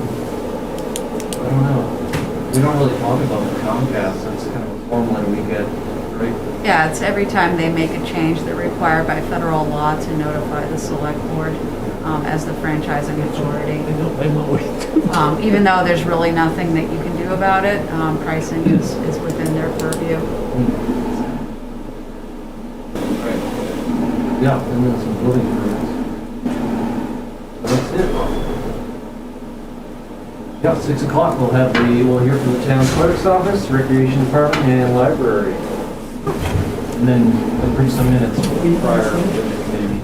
know. We don't really talk about the Comcast. That's kind of a formula we get, right? Yeah, it's every time they make a change, they're required by federal law to notify the select board as the franchising authority. Even though there's really nothing that you can do about it, pricing is within their purview. Right. Yeah, and then some building permits. So that's it. Yeah, 6 o'clock, we'll hear from the town clerk's office, recreation department, and library. And then approve some minutes prior to the committee meetings.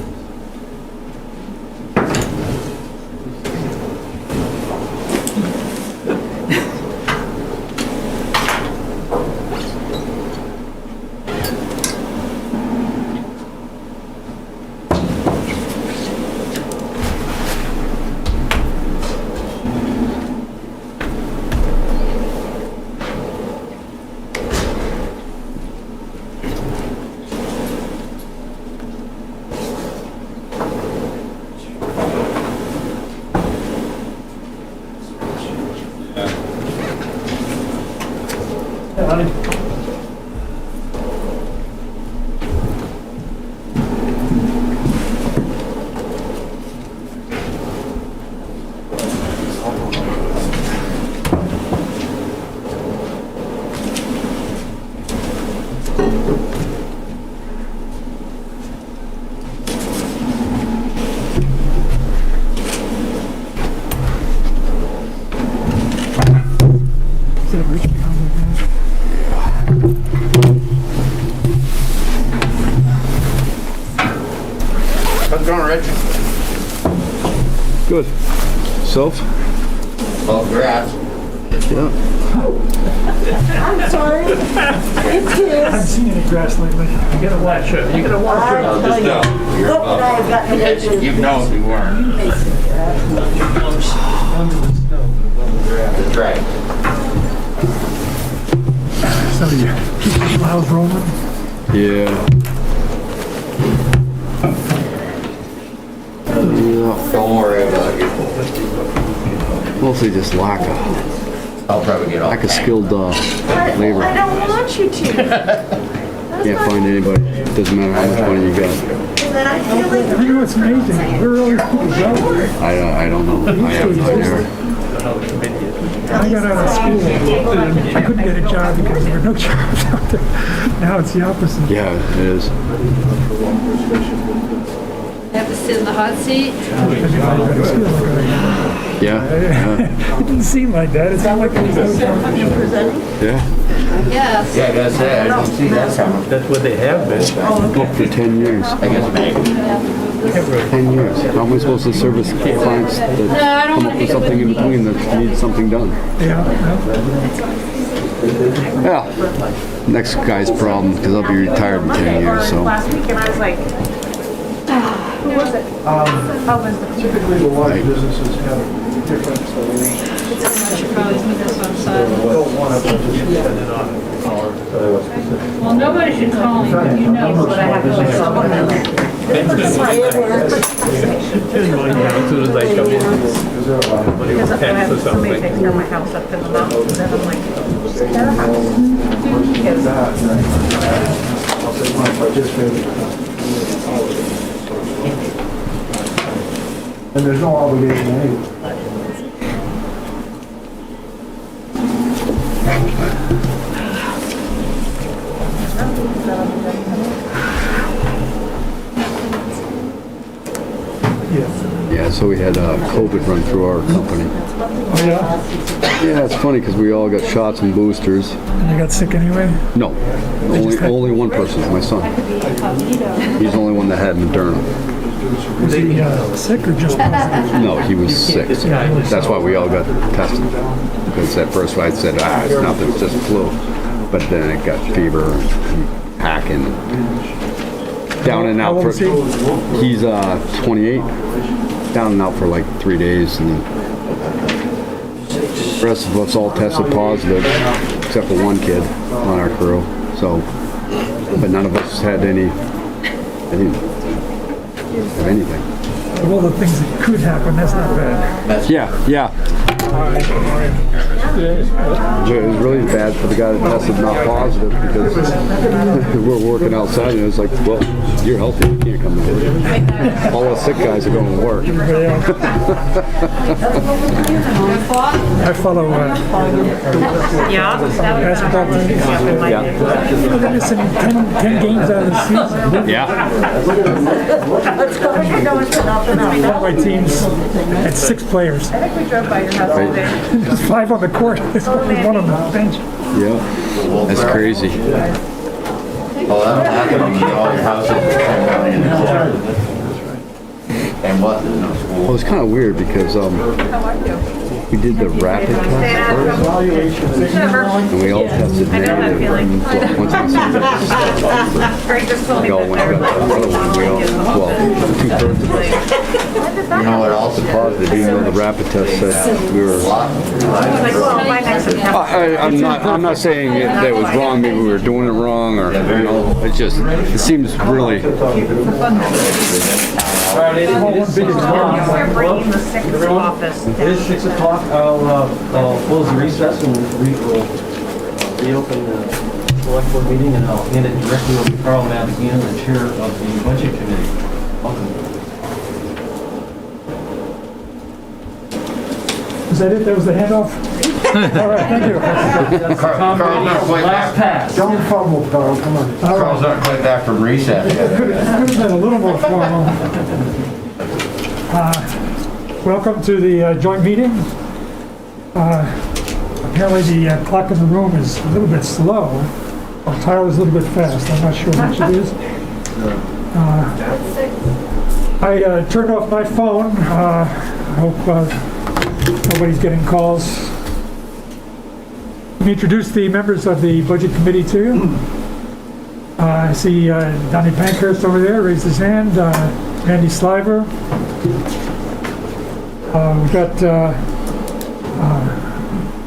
How's it going, Rich? Good. Self? Well, grass. Yeah. I'm sorry. It I haven't is. seen any grass lately. You gotta watch it. You gotta watch I it. tell you, look what I've gotten away with. You've known you weren't. That's right. So you keep the plows rolling? Yeah. Yeah. Don't worry about it. Mostly just lack of I'll probably get off. skilled labor. I don't want you to. Can't find anybody. Doesn't matter how much money you got. And then I feel like You know, it's amazing. Where are all these people going? I don't know. I have no idea. I got out of school. I couldn't get a job because there were no jobs out there. Now it's the opposite. Yeah, it is. Have to sit in the hot seat. Yeah. It didn't seem like that. It sounded like there was no job. Yeah. Yes. Yeah, that's it. I didn't see that coming. That's what they have been. Booked for 10 years. I guess maybe. 10 years. How am I supposed to service clients that come up with something in between that need something done? Yeah. Yeah. Next guy's problem, because I'll be retired in 10 years, so. last week and I was like, who was it? Typically, the large businesses have different, Should probably put this on silent. don't want to just spend it on our. Well, nobody should call me, but you know what I have to say. As soon as I come in. Somebody will text or Somebody something. takes care of my house up in the mountains and I'm like, their house. I'll say my participating. And there's no obligation anyway. Yeah, so we had COVID run through our company. Oh, yeah? Yeah, it's funny because we all got shots and boosters. And you got sick anyway? No, only one person, my son. He's the only one that had Moderna. Was he sick or just positive? No, he was sick. That's why we all got tested. Because at first I said, it's nothing, it's just flu. But then it got fever and hacking. Down and out for, he's 28. Down and out for like 3 days. And the rest of us all tested positive, except for one kid on our crew. So, but none of us had anything. Of all the things that could happen, that's not bad. Yeah. It was really bad for the guy that tested not positive because we're working outside and it's like, well, you're healthy, you can't come to work. All us sick guys are going to work. I follow basketball teams. They're missing 10 games out of the season. Yeah. One of my teams had 6 players. I think we drove by your house Right? There's 5 on the court, there's only 1 on the bench. Yeah, that's crazy. Well, that'll happen when all your houses are 10 million. And what, there's no school? Well, it's kind of weird because How are you? we did the rapid test first, and we all tested I know that negative. feeling. Once we Greg just told me all that went they're. back to the other one, we all, well, 2/3 of us You know what else? positive, even though the rapid test said we were. I'm not saying that it was wrong, maybe we were doing it wrong, or, you know, it seems really, Friday, it is We're bringing the 6th office It is 6 o'clock. I'll close the recess and we'll reopen the select board meeting, and I'll hand it directly over to Carl Madigan, the chair of the budget committee. Welcome. Is that it? That was the handoff? All right, thank you. That's Carl's Tom not Brady's quite last pass. Don't fumble, Carl, come on. Carl's not quite back from recess yet. Could have been a little more formal. Welcome to the joint meeting. Apparently the clock in the room is a little bit slow. Or Tyler's a little bit fast, I'm not sure which it is. I turned off my phone. I hope nobody's getting calls. Let me introduce the members of the budget committee to you. I see Donnie Pankhurst over there, raised his hand. Randy Sliver. We've got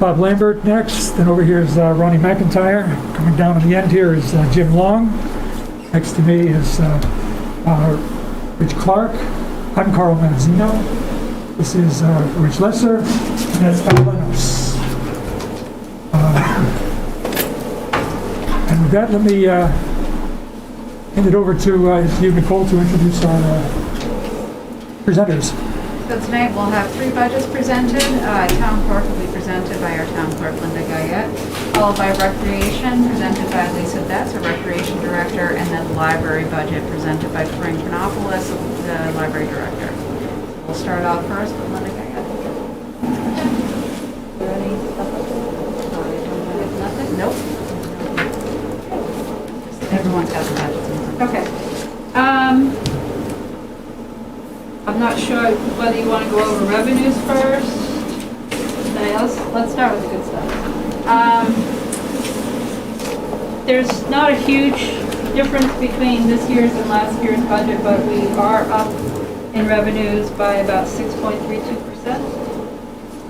Bob Lambert next. Then over here is Ronnie McIntyre. Coming down at the end here is Jim Long. Next to me is Rich Clark. I'm Carl Manzino. This is Rich Lesser. And that's Al Lenos. And with that, let me hand it over to you, Nicole, to introduce our presenters. So tonight we'll have 3 budgets presented. Town clerk will be presented by our town clerk, Linda Guyette, followed by recreation, presented by Lisa Betts, our recreation director, and then library budget, presented by Frank Trinopoulos, the library director. So we'll start off first with Linda Guyette. Ready? Nothing? Nope. Everyone's got the budgets. Okay. I'm not sure whether you want to go over revenues first. Let's start with the good stuff. There's not a huge difference between this year's and last year's budget, but we are up in revenues by about 6.32%.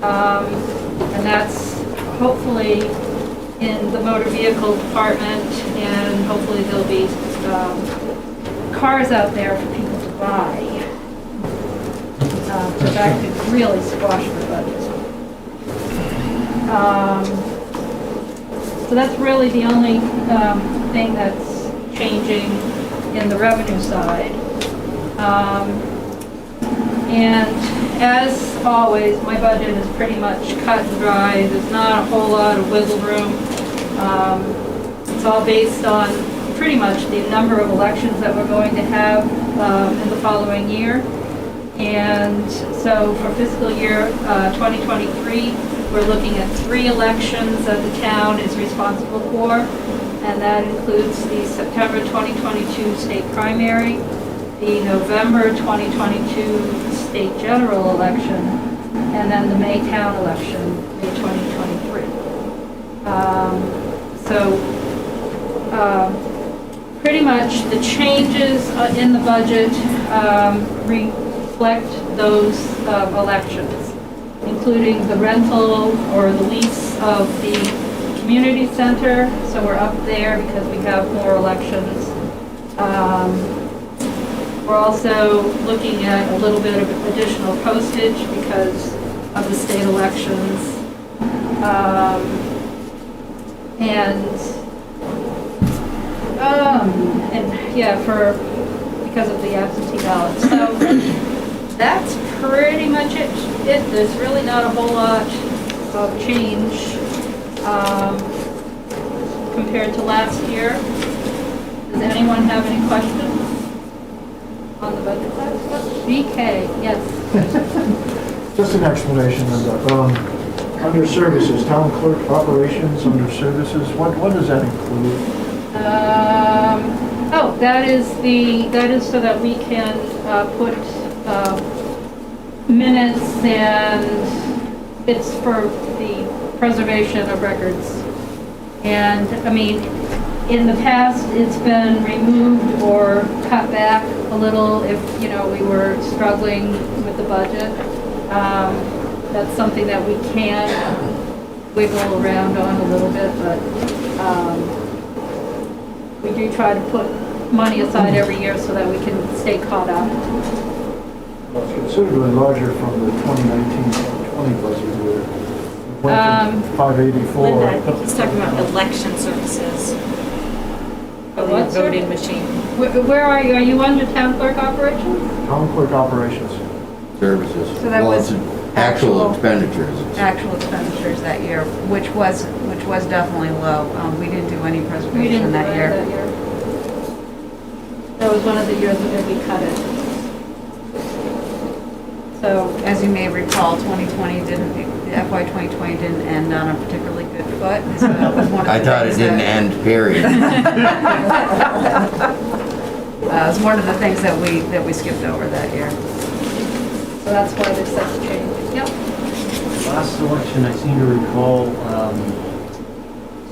And that's hopefully in the motor vehicle department, and hopefully there'll be cars out there for people to buy. So that could really squash the budget. So that's really the only thing that's changing in the revenue side. And as always, my budget is pretty much cut and dry. There's not a whole lot of wiggle room. It's all based on pretty much the number of elections that we're going to have in the following year. And so for fiscal year 2023, we're looking at 3 elections that the town is responsible for, and that includes the September 2022 state primary, the November 2022 state general election, and then the May town election, May 2023. Pretty much the changes in the budget reflect those elections, including the rental or the lease of the community center. So we're up there because we have more elections. We're also looking at a little bit of additional postage because of the state elections. Because of the absentee ballot. So that's pretty much it. There's really not a whole lot of change compared to last year. Does anyone have any questions on the budget side? BK, yes. Just an explanation, Linda. Under services, town clerk operations, under services, what does that include? Oh, that is so that we can put minutes, and it's for the preservation of records. And, I mean, in the past, it's been removed or cut back a little if, you know, we were struggling with the budget. That's something that we can wiggle around on a little bit, but we do try to put money aside every year so that we can stay caught up. Well, it's considerably larger from the 2019-20 budget where it went from 584. Linda, I think he's talking about election services. What, The voting machine. Where are you? Are you under town clerk operations? Town clerk operations. Services. So that Well, was it's actual expenditures. actual expenditures that year, which was definitely low. We didn't do any We preservation didn't do that it year. that year. That was one of the years that we cut it. So, as you may recall, 2020 didn't, the FY 2020 didn't end on a particularly good foot. So it was one of I the thought it things didn't that- end, period. It was one of the things that we skipped over that year. So that's why there's such a change. Yep. Last election, I seem to recall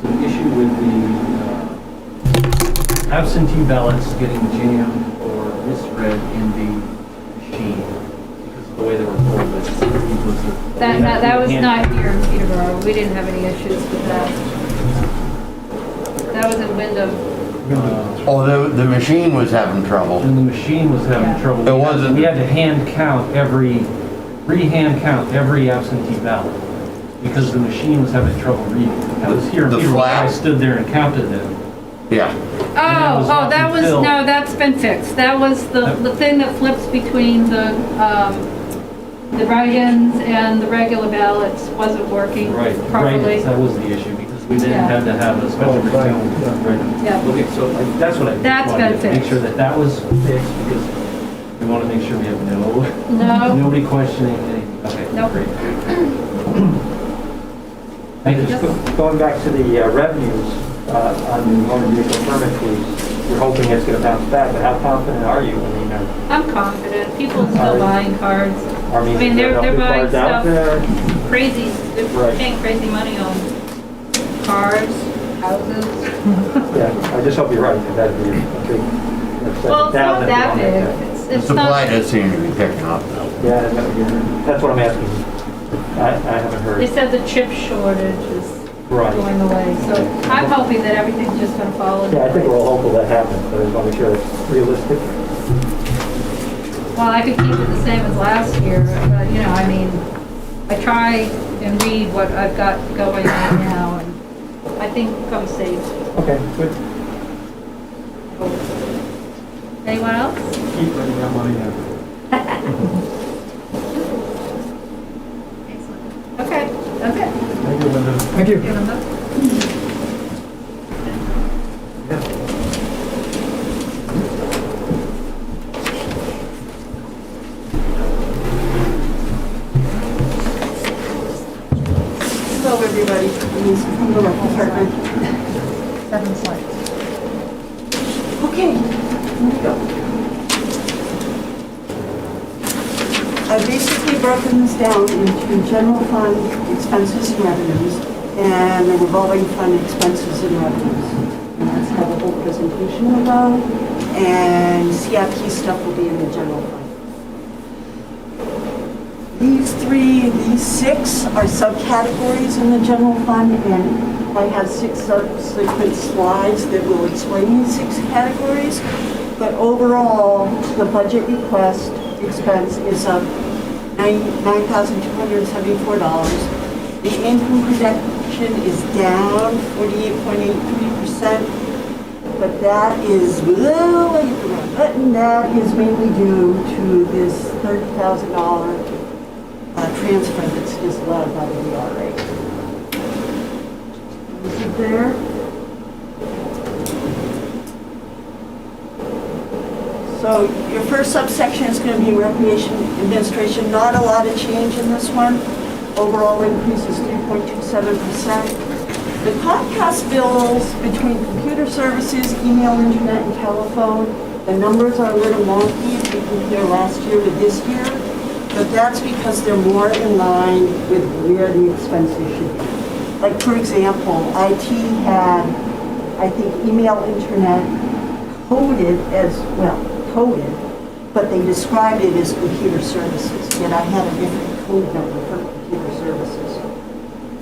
some issue with the absentee ballots getting jammed or misread in the machine because of the way they were pulled. That was not here in Peterborough. We didn't have any issues with that. That was in Wyndham. Oh, the machine was having trouble. And the machine was having Yeah. trouble. It wasn't- We had to hand count re-hand count every absentee ballot because the machine was having trouble reading. I was here in The Peterborough, I flap? stood there and counted them. Yeah. That was, filled. no, that's been fixed. That was the thing that flips between the write-ins and the regular ballots wasn't working properly. That was the issue because we then Yeah. had to have a special right. return. Yeah. Okay, so that's what I That's wanted been to make fixed. sure that was fixed because we want to make sure we have No. nobody questioning anything. Okay, Nope. great. Thank you. Yes. Going back to the revenues on the motor vehicle permit fees, you're hoping it's going to bounce back, but how confident are you? I mean, I'm confident. People are still buying cards. I mean, they're enough new buying cars out stuff there? crazy. They're Right. paying crazy money on cars, houses. Yeah, I just hope you're right, because that'd be a big. Well, it's not that big. The It's supply not, does seem to be picking up though. Yeah, that's what I'm asking. I haven't heard. they said the chip shortage is Right. going away. So I'm hoping that everything's just going to fall into Yeah, I think place. we're all hopeful that happens, but I just want to make sure it's realistic. Well, I could keep it the same as last year, but, you know, I mean, I try and read what I've got going on now, and I think I'm safe. Okay, good. Anyone else? Keep running that money down. Okay, that's it. Thank you, Linda. Thank you. Give them up. Hello, everybody. Denise from the Local Department. 7 slides. Okay, here we go. I've basically broken this down into general fund expenses and revenues and the revolving fund expenses and revenues. And that's how the whole presentation will go. And CIP stuff will be in the general fund. These 6 are subcategories in the general fund, and I have 6 subsequent slides that will explain these 6 categories. But overall, the budget request expense is up $9,274. The income projection is down 48.83%, but that is, and that is mainly due to this $30,000 transfer that's disallowed by the DRA. Is it there? So So your first subsection is going to be recreation administration. Not a lot of change in this one. Overall increase is 3.27%. The Comcast bills between computer services, email, internet, and telephone, the numbers are a little wonky if you compare last year to this year, but that's because they're more in line with where the expenses should be. Like, for example, IT had, I think, email, internet coded as, well, coded, but they described it as computer services, yet I had a different code number for computer services.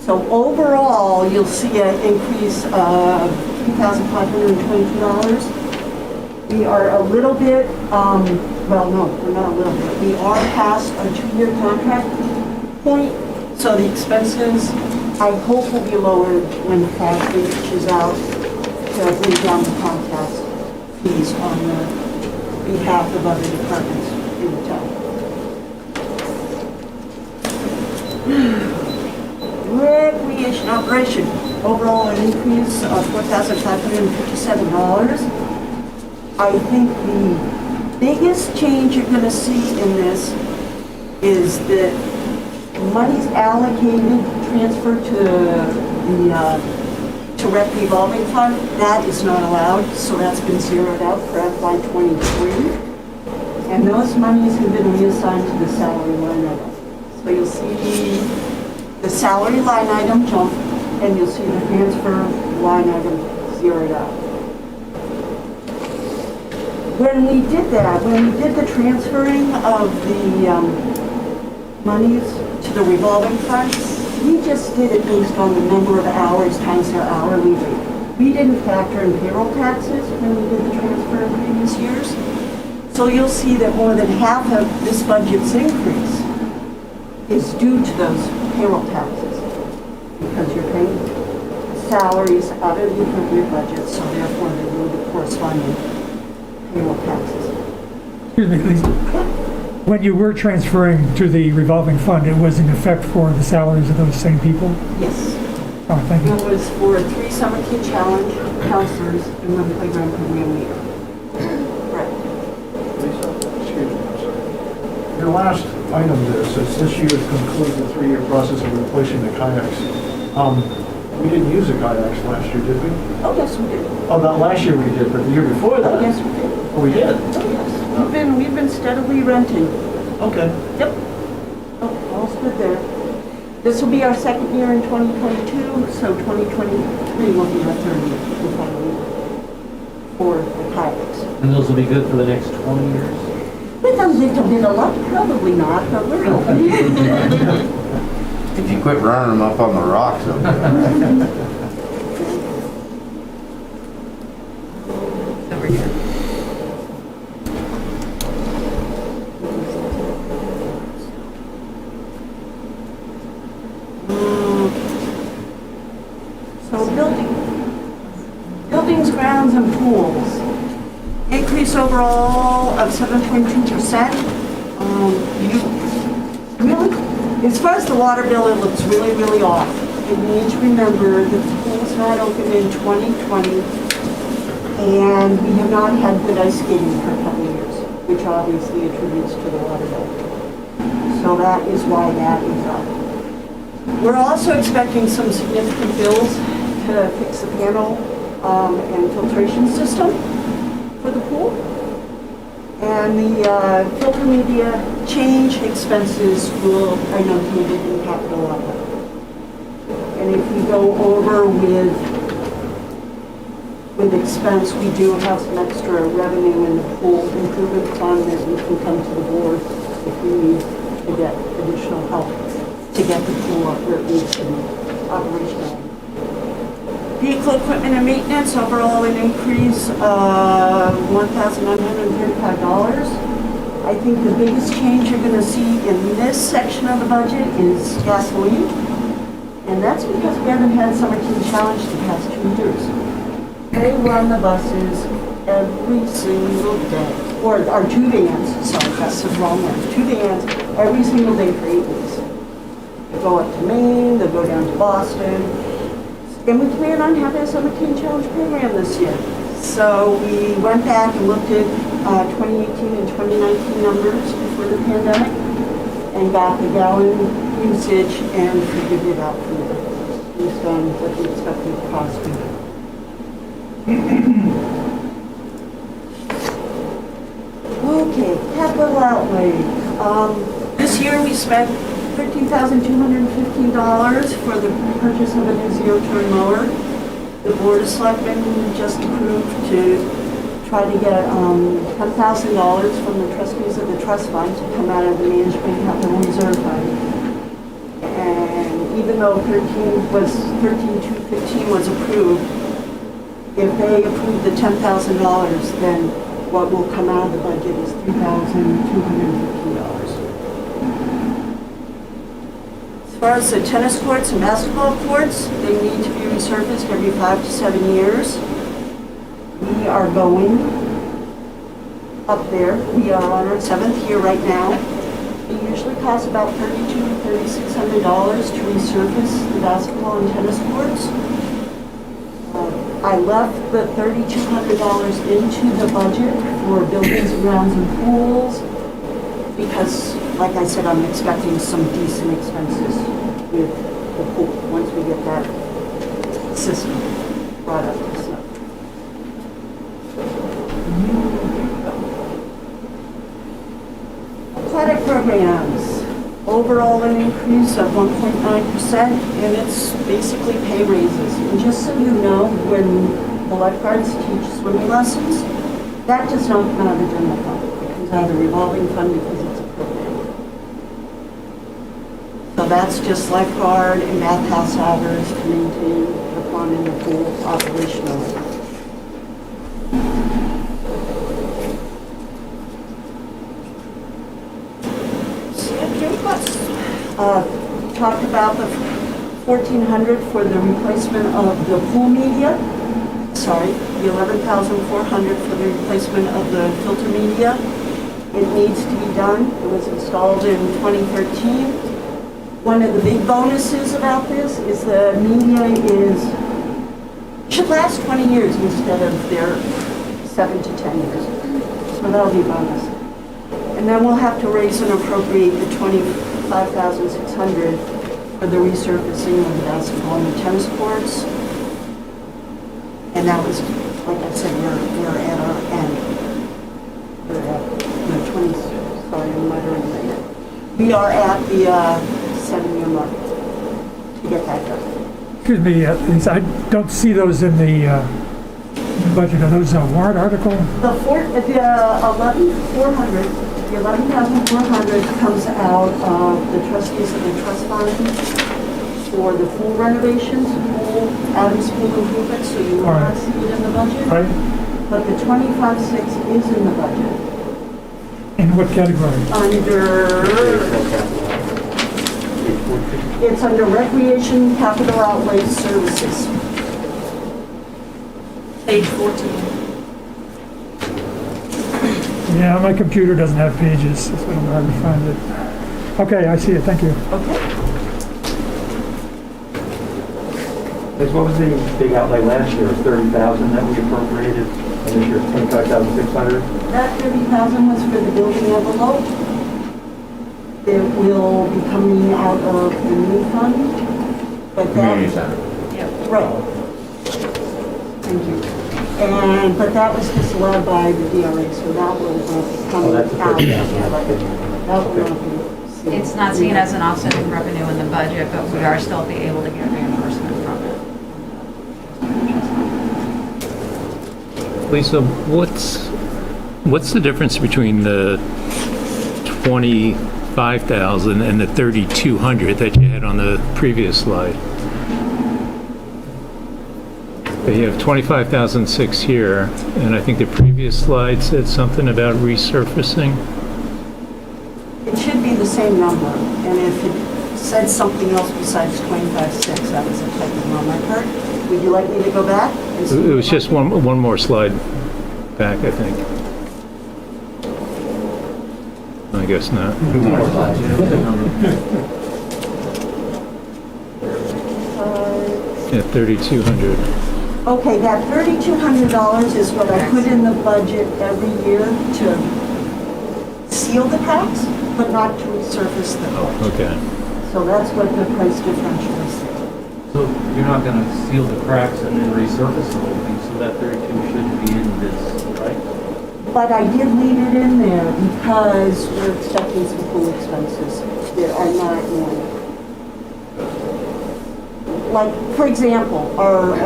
So overall, you'll see an increase of $2,522. We are a little bit, well, no, we're not a little bit. We are past our 2-year contract point, so the expenses, I hope, will be lowered when the cash reaches out to bring down the Comcast fees on the behalf of other departments in the town. Recreation operation, overall an increase of $4,557. I think the biggest change you're going to see in this is that money's allocated, transferred to the rec revolving fund. That is not allowed, so that's been zeroed out for FY23. And those monies have been reassigned to the salary line item. So you'll see the salary line item jump, and you'll see the transfer line item zeroed out. When we did that, when we did the transferring of the monies to the revolving fund, we just did it based on the number of hours times their hourly rate. We didn't factor in payroll taxes when we did the transfer in previous years. So you'll see that more than half of this budget's increase is due to those payroll taxes, because you're paying salaries out of the appropriate budget, so therefore there will be corresponding payroll taxes. Excuse me, please. When you were transferring to the revolving fund, it was in effect for the salaries of those same people? Yes. Oh, thank you. It was for 3 summer kid challenge counselors and 1 playground program leader. Right. Excuse me, I'm sorry. Your last item there says this year concludes the 3-year process of replacing the kayaks. We didn't use the kayaks last year, did we? Oh, yes, we did. Oh, not last year we did, but the year before that? Oh, yes, we did. Oh, we did? Oh, yes. We've been steadily renting. Okay. Yep. Oh, all's good there. This will be our 2nd year in 2022, so 2023 will be our 3rd year in finally for the kayaks. And those will be good for the next 20 years? With a little bit of luck, probably not, but we're hoping. If you quit running them up on the rocks, they'll be all right. Over here. So buildings, grounds, and pools. Increase overall of 7.2%. Really, as far as the water bill, it looks really, really off. You need to remember that the pool's not open in 2020, and we have not had good ice skating for a couple of years, which obviously attributes to the water bill. So that is why that is up. We're also expecting some significant bills to fix the panel and filtration system for the pool. And the filter media change expenses are notated in capital outlay. And if we go over with expense, we do have some extra revenue in the pool improvement fund that we can come to the board if we need to get additional help to get the pool up where it needs to be operational. Vehicle equipment and maintenance, overall an increase of $1,935. I think the biggest change you're going to see in this section of the budget is gasoline. And that's because we haven't had Summer Teen Challenge the past 2 years. They run the buses every single day. Or our 2 vans, sorry, that's the wrong one. 2 vans every single day for 8 weeks. They go up to Maine, they go down to Boston. And we plan on having a Summer Teen Challenge program this year. So we went back and looked at 2018 and 2019 numbers before the pandemic and got the gallon usage and figured it out from there, based on what the expected cost would be. Okay, capital outlay. This year we spent $13,215 for the purchase of a new zero-turn mower. The Board of Selectmen just approved to try to get $10,000 from the trustees of the trust fund to come out of the management capital reserve fund. And even though 13,215 was approved, if they approve the $10,000, then what will come out of the budget is $3,215. As far as the tennis courts and basketball courts, they need to be resurfaced every 5 to 7 years. We are going up there. We are on our 7th year right now. It usually costs about $3,200 to $3,600 to resurface the basketball and tennis courts. I left the $3,200 into the budget for buildings, grounds, and pools because, like I said, I'm expecting some decent expenses with the pool once we get that system brought up to snuff. Athletic programs. Overall, an increase of 1.9%, and it's basically pay raises. And just so you know, when the lifeguards teach swimming lessons, that does not come out of the general fund. It comes out of the revolving fund because it's a program. So that's just lifeguard and bathhouse hours to maintain the pond and the pool operational. Talked about the $1,400 for the replacement of the pool media. Sorry, the $11,400 for the replacement of the filter media. It needs to be done. It was installed in 2013. One of the big bonuses about this is the media should last 20 years instead of their 7 to 10 years. So that'll be a bonus. And then we'll have to raise and appropriate the $25,600 for the resurfacing of the basketball and the tennis courts. And that was, like I said, we're at our end. We're at the 20, sorry, I'm muttering there. We are at the 7-year mark to get that done. Excuse me, I don't see those in the budget. Are those a warrant article? The $11,400 comes out of the trustees of the trust fund for the pool renovations, Adams Pool improvements, so you will not see it in the budget. Right. But the 25.6 is in the budget. In what category? It's under recreation capital outlay services. Page 14. Yeah, my computer doesn't have pages, so it's a little hard to find it. Okay, I see it, thank you. Okay. What was the big outlay last year? It was $30,000 that we appropriated, and this year it's $25,600. That $30,000 was for the building envelope. It will be coming out of the new fund, but that... Community center. Yep. Right. Thank you. But that was disallowed by the DRA, so that will come out. That will not be... It's not seen as an offsetting revenue in the budget, but we are still be able to get reimbursement from it. Lisa, what's the difference between the 25,000 and the 3,200 that you had on the previous slide? You have 25,006 here, and I think the previous slide said something about resurfacing. It should be the same number, and if it said something else besides 25.6, that was a typo on my part. Would you like me to go back? It was just one more slide back, I think. I guess not. Yeah, 3,200. Okay, that $3,200 is what I put in the budget every year to seal the cracks, but not to resurface the court. Okay. So that's what the price differential is. So you're not gonna seal the cracks and then resurface the whole thing, so that 32 shouldn't be in this, right? But I did leave it in there because we're expecting some pool expenses that are not normal. Like, for example, our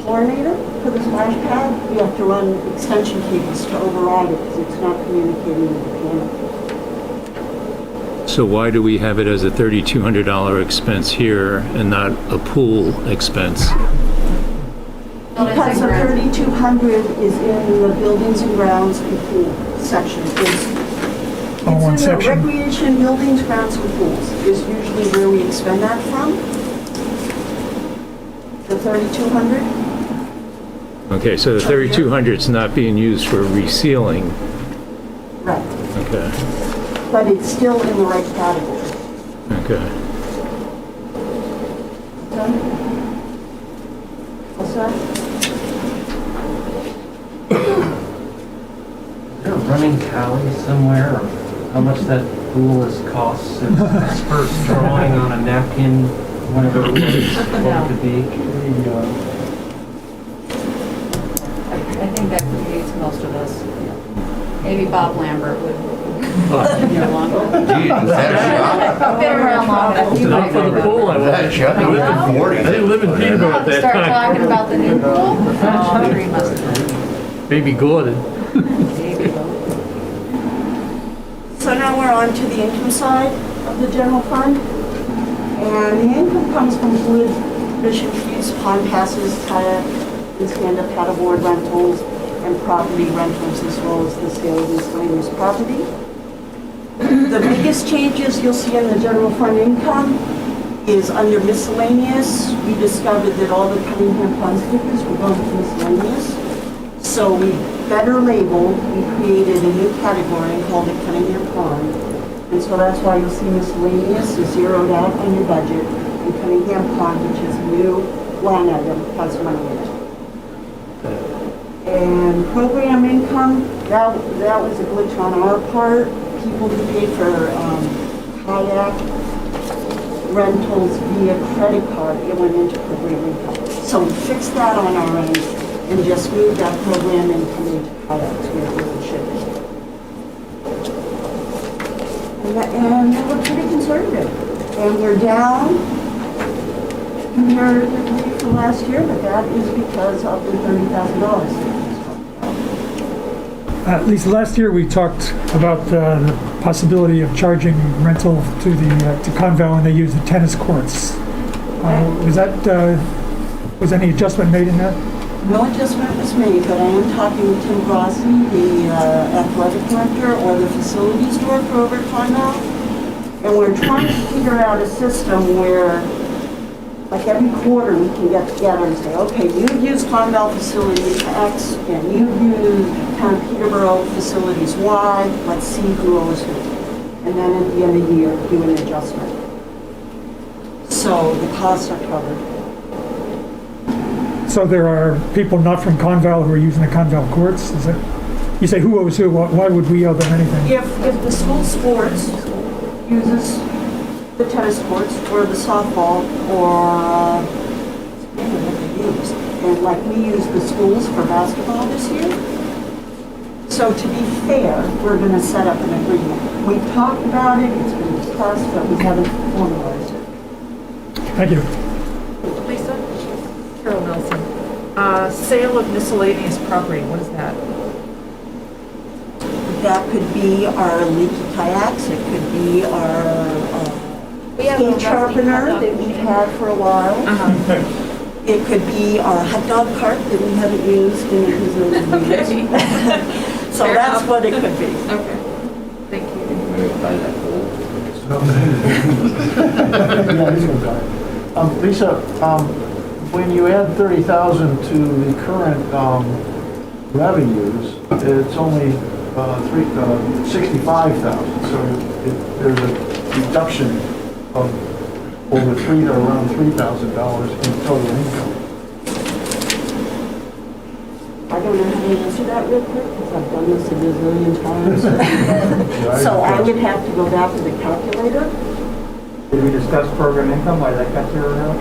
chlorinator for the splash pad, we have to run extension cables to override it because it's not communicating with the panel. So why do we have it as a $3,200 expense here and not a pool expense? Because the 3,200 is in the buildings and grounds and pool section. It's Oh, one in the section. recreation, buildings, grounds, and pools is usually where we expend that from. The 3,200. Okay, so the 3,200 is not being used for resealing. Right. Okay, But it's still in the right category. okay. Okay? What's that? Is there a running tally somewhere of how much that pool has cost since its first drawing on a napkin, whatever it was, what it could be? I think that creates most of us. Maybe Bob Lambert would. Be longer. Gee, is that a shot? Been around long enough. You might For the know. pool, I Is that a shot? You lived in the 40s. I didn't live in Peterborough at that Start time. talking about the new pool? Oh, I'm sure you must have. Maybe Gordon. Maybe. So now we're on to the income side of the general fund. And the income comes from wood, fishing fees, pond passes, kayak, and stand-up paddleboard rentals, and property rentals, as well as the sale of miscellaneous property. The biggest changes you'll see in the general fund income is under miscellaneous. We discovered that all the Cunningham Pond stickers were going to miscellaneous. So we better labeled, we created a new category called the Cunningham Pond. And so that's why you'll see miscellaneous is zeroed out on your budget, and Cunningham Pond, which is a new line item, has money in it. And program income, that was a glitch on our part. People who paid for kayak rentals via credit card, it went into program income. So we fixed that on our end and just moved that program income into kayaks where it really should be. And we're pretty conservative. And we're down comparatively from last year, but that is because of the $30,000. At least last year, we talked about the possibility of charging rental to Conval when they use the tennis courts. Was any adjustment made in that? No adjustment was made, but I am talking with Tim Grossi, the athletic director, or the facilities director over at Conval. And we're trying to figure out a system where, like every quarter, we can get together and say, okay, you've used Conval facilities X, and you've used Town of Peterborough facilities Y, let's see who owes who. And then at the end of the year, do an adjustment. So the costs are covered. So there are people not from Conval who are using the Conval courts? Is that, you say who owes who? Why would we owe them anything? If the school sports uses the tennis courts or the softball or what they use, and like we use the schools for basketball this year. So to be fair, we're going to set up an agreement. We've talked about it, it's been discussed, but we haven't formalized it. Thank you. Lisa? Carol Nelson. Sale of miscellaneous property, what is that? That could be our leaky kayaks, it could be our skate sharpener that we've had for a while. It could be our hot dog cart that we haven't used and it was Okay. So Fair that's enough. what it could be. Okay, thank you. Maybe buy that pool. Yeah, he's gonna die. Lisa, when you add 30,000 to the current revenues, it's only 65,000. So there's a reduction of around $3,000 in total income. don't know how to answer that real quick, because I've done this a gazillion times. So I would have to go back to the calculator. Did we discuss program income, why that got zeroed out?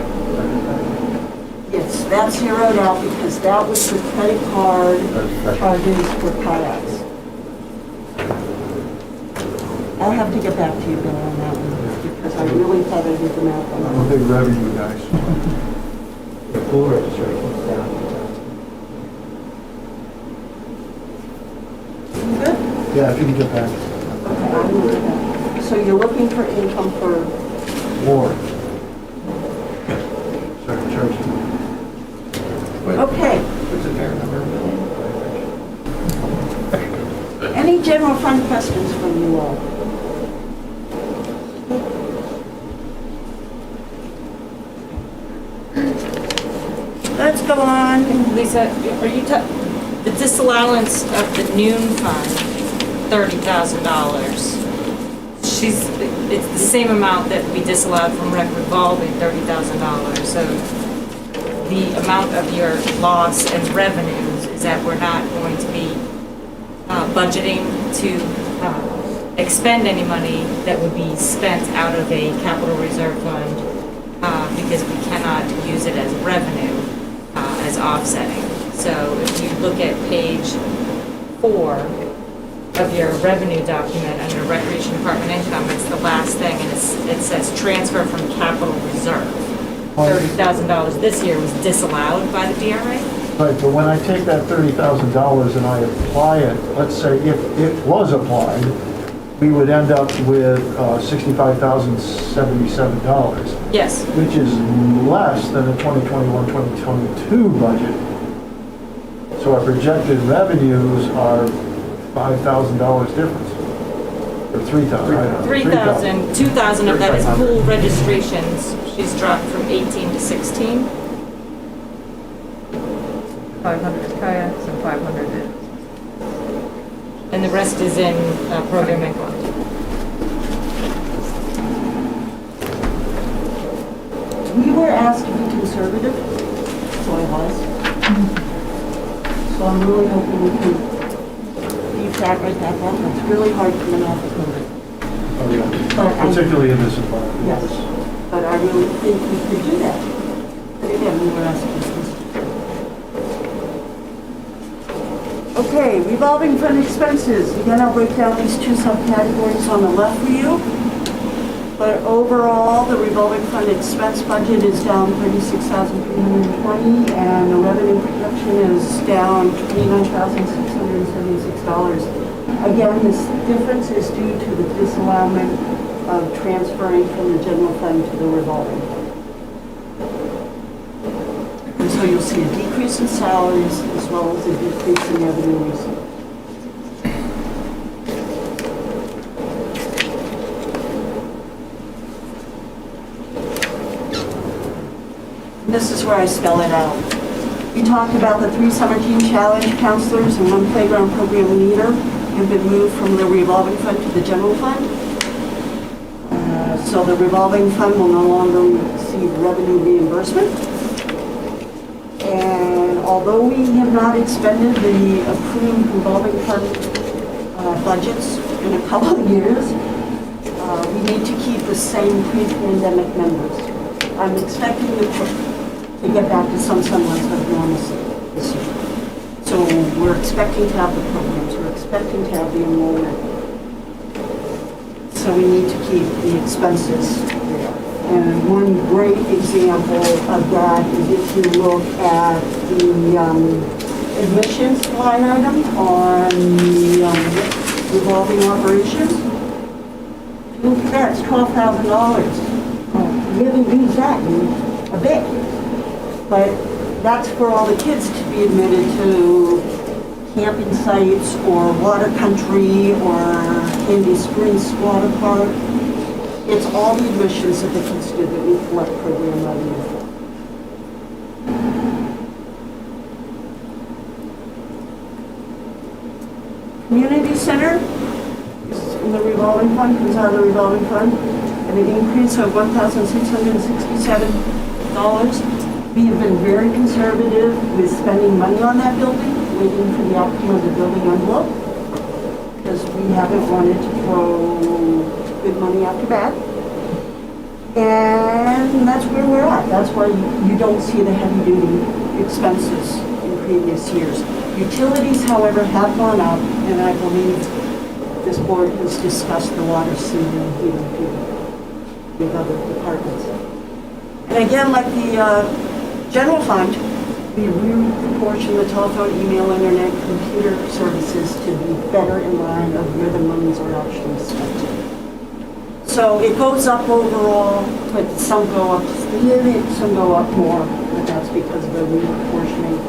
Yes, that's zeroed out because that was for credit card charges for kayaks. I'll have to get back to you, Bill, on that one, because I really thought I did the math on that. I'm a big revenue guy. The pool registration's down. You good? Yeah, if you can get back. Okay, I will get back. So you're looking for income for, More. Sorry, church. okay. What's a fair number, Bill? Any general fund questions from you all? Let's go on. Lisa, are you, the disallowance of the noon fund, $30,000. It's the same amount that we disallowed from Revolving, $30,000. So the amount of your loss and revenues is that we're not going to be budgeting to expend any money that would be spent out of a capital reserve fund because we cannot use it as revenue as offsetting. So if you look at page 4 of your revenue document under Recreation Department income, it's the last thing, and it says transfer from capital reserve. $30,000 this year was disallowed by the DRA. Right, but when I take that $30,000 and I apply it, let's say if it was applied, we would end up with $65,077. Yes. Which is less than the 2021-2022 budget. So our projected revenues are $5,000 difference, or $3,000. 3,000, 2,000 of that is pool registrations. She's dropped from 18 to 16. 500 is kayaks and 500 is. And the rest is in program income. We were asked to be conservative, so I was. So I'm really hoping we can beat that right back up. It's really hard coming off of COVID. Oh, yeah. Particularly in this environment. Yes, but I really think we could do that. But again, we were asked to be conservative. Okay, revolving fund expenses. Again, I'll break down these two subcategories on the left for you. But overall, the revolving fund expense budget is down $36,320, and the revenue projection is down $29,676. Again, this difference is due to the disallowment of transferring from the general fund to the revolving fund. And so you'll see a decrease in salaries as well as a decrease in revenue receipts. This is where I spell it out. We talked about the 3 summer team challenge counselors and 1 playground program leader have been moved from the revolving fund to the general fund. So the revolving fund will no longer receive revenue reimbursement. And although we have not expended the approved revolving fund budgets in a couple of years, we need to keep the same pre-pandemic members. I'm expecting to get back to some semblance of normalcy this year. So we're expecting to have the programs, we're expecting to have the enrollment. So we need to keep the expenses there. And one great example of that is if you look at the admissions line item on the revolving operations. Look at that, it's $12,000. We haven't used that in a bit. But that's for all the kids to be admitted to camping sites or water country or Candy Springs Water Park. It's all the admissions that the kids do that we collect program revenue for. Community Center is in the revolving fund, comes out of the revolving fund, and an increase of $1,667. We have been very conservative with spending money on that building. waiting for the outcome of the building envelope, because we haven't wanted to throw good money after bad. And that's where we're at. That's why you don't see the heavy-duty expenses in previous years. Utilities, however, have gone up, and I believe this board has discussed the water, sewer, and heating fee with other departments. And again, like the general fund, we reproportion the telephone, email, internet, computer services to be better in line of where the monies are actually spent. So it goes up overall, but some go up just a little bit, some go up more, but that's because of the reproportioning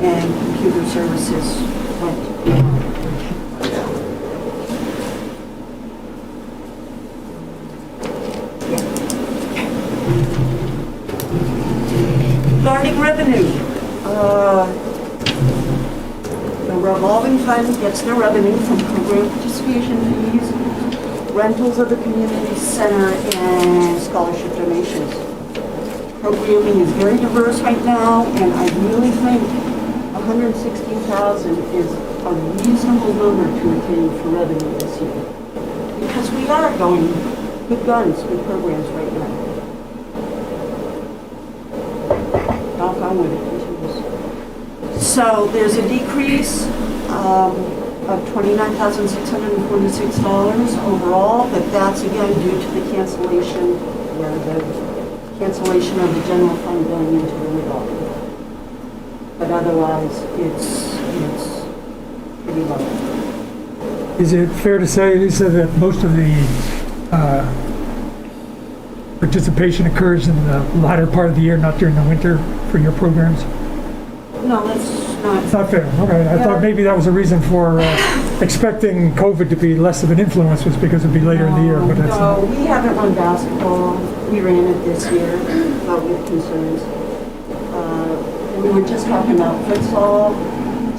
and computer services went down. Regarding revenue, the revolving fund gets their revenue from program participation fees, rentals of the community center, and scholarship donations. Programming is very diverse right now, and I really think 116,000 is a reasonable number to attain for revenue this year. Because we are going good guns with programs right now. Knock on wood, it continues. So there's a decrease of $29,646 overall, but that's again due to the cancellation of the general fund going into the revolving. But otherwise, it's pretty low. Is it fair to say, Lisa, that most of the participation occurs in the latter part of the year, not during the winter for your programs? No, that's not. It's not fair. Okay, I thought maybe that was a reason for expecting COVID to be less of an influence, was because it'd be later in the year, but that's No, we haven't run basketball. We ran it this year, but with concerns. We were just talking about futsal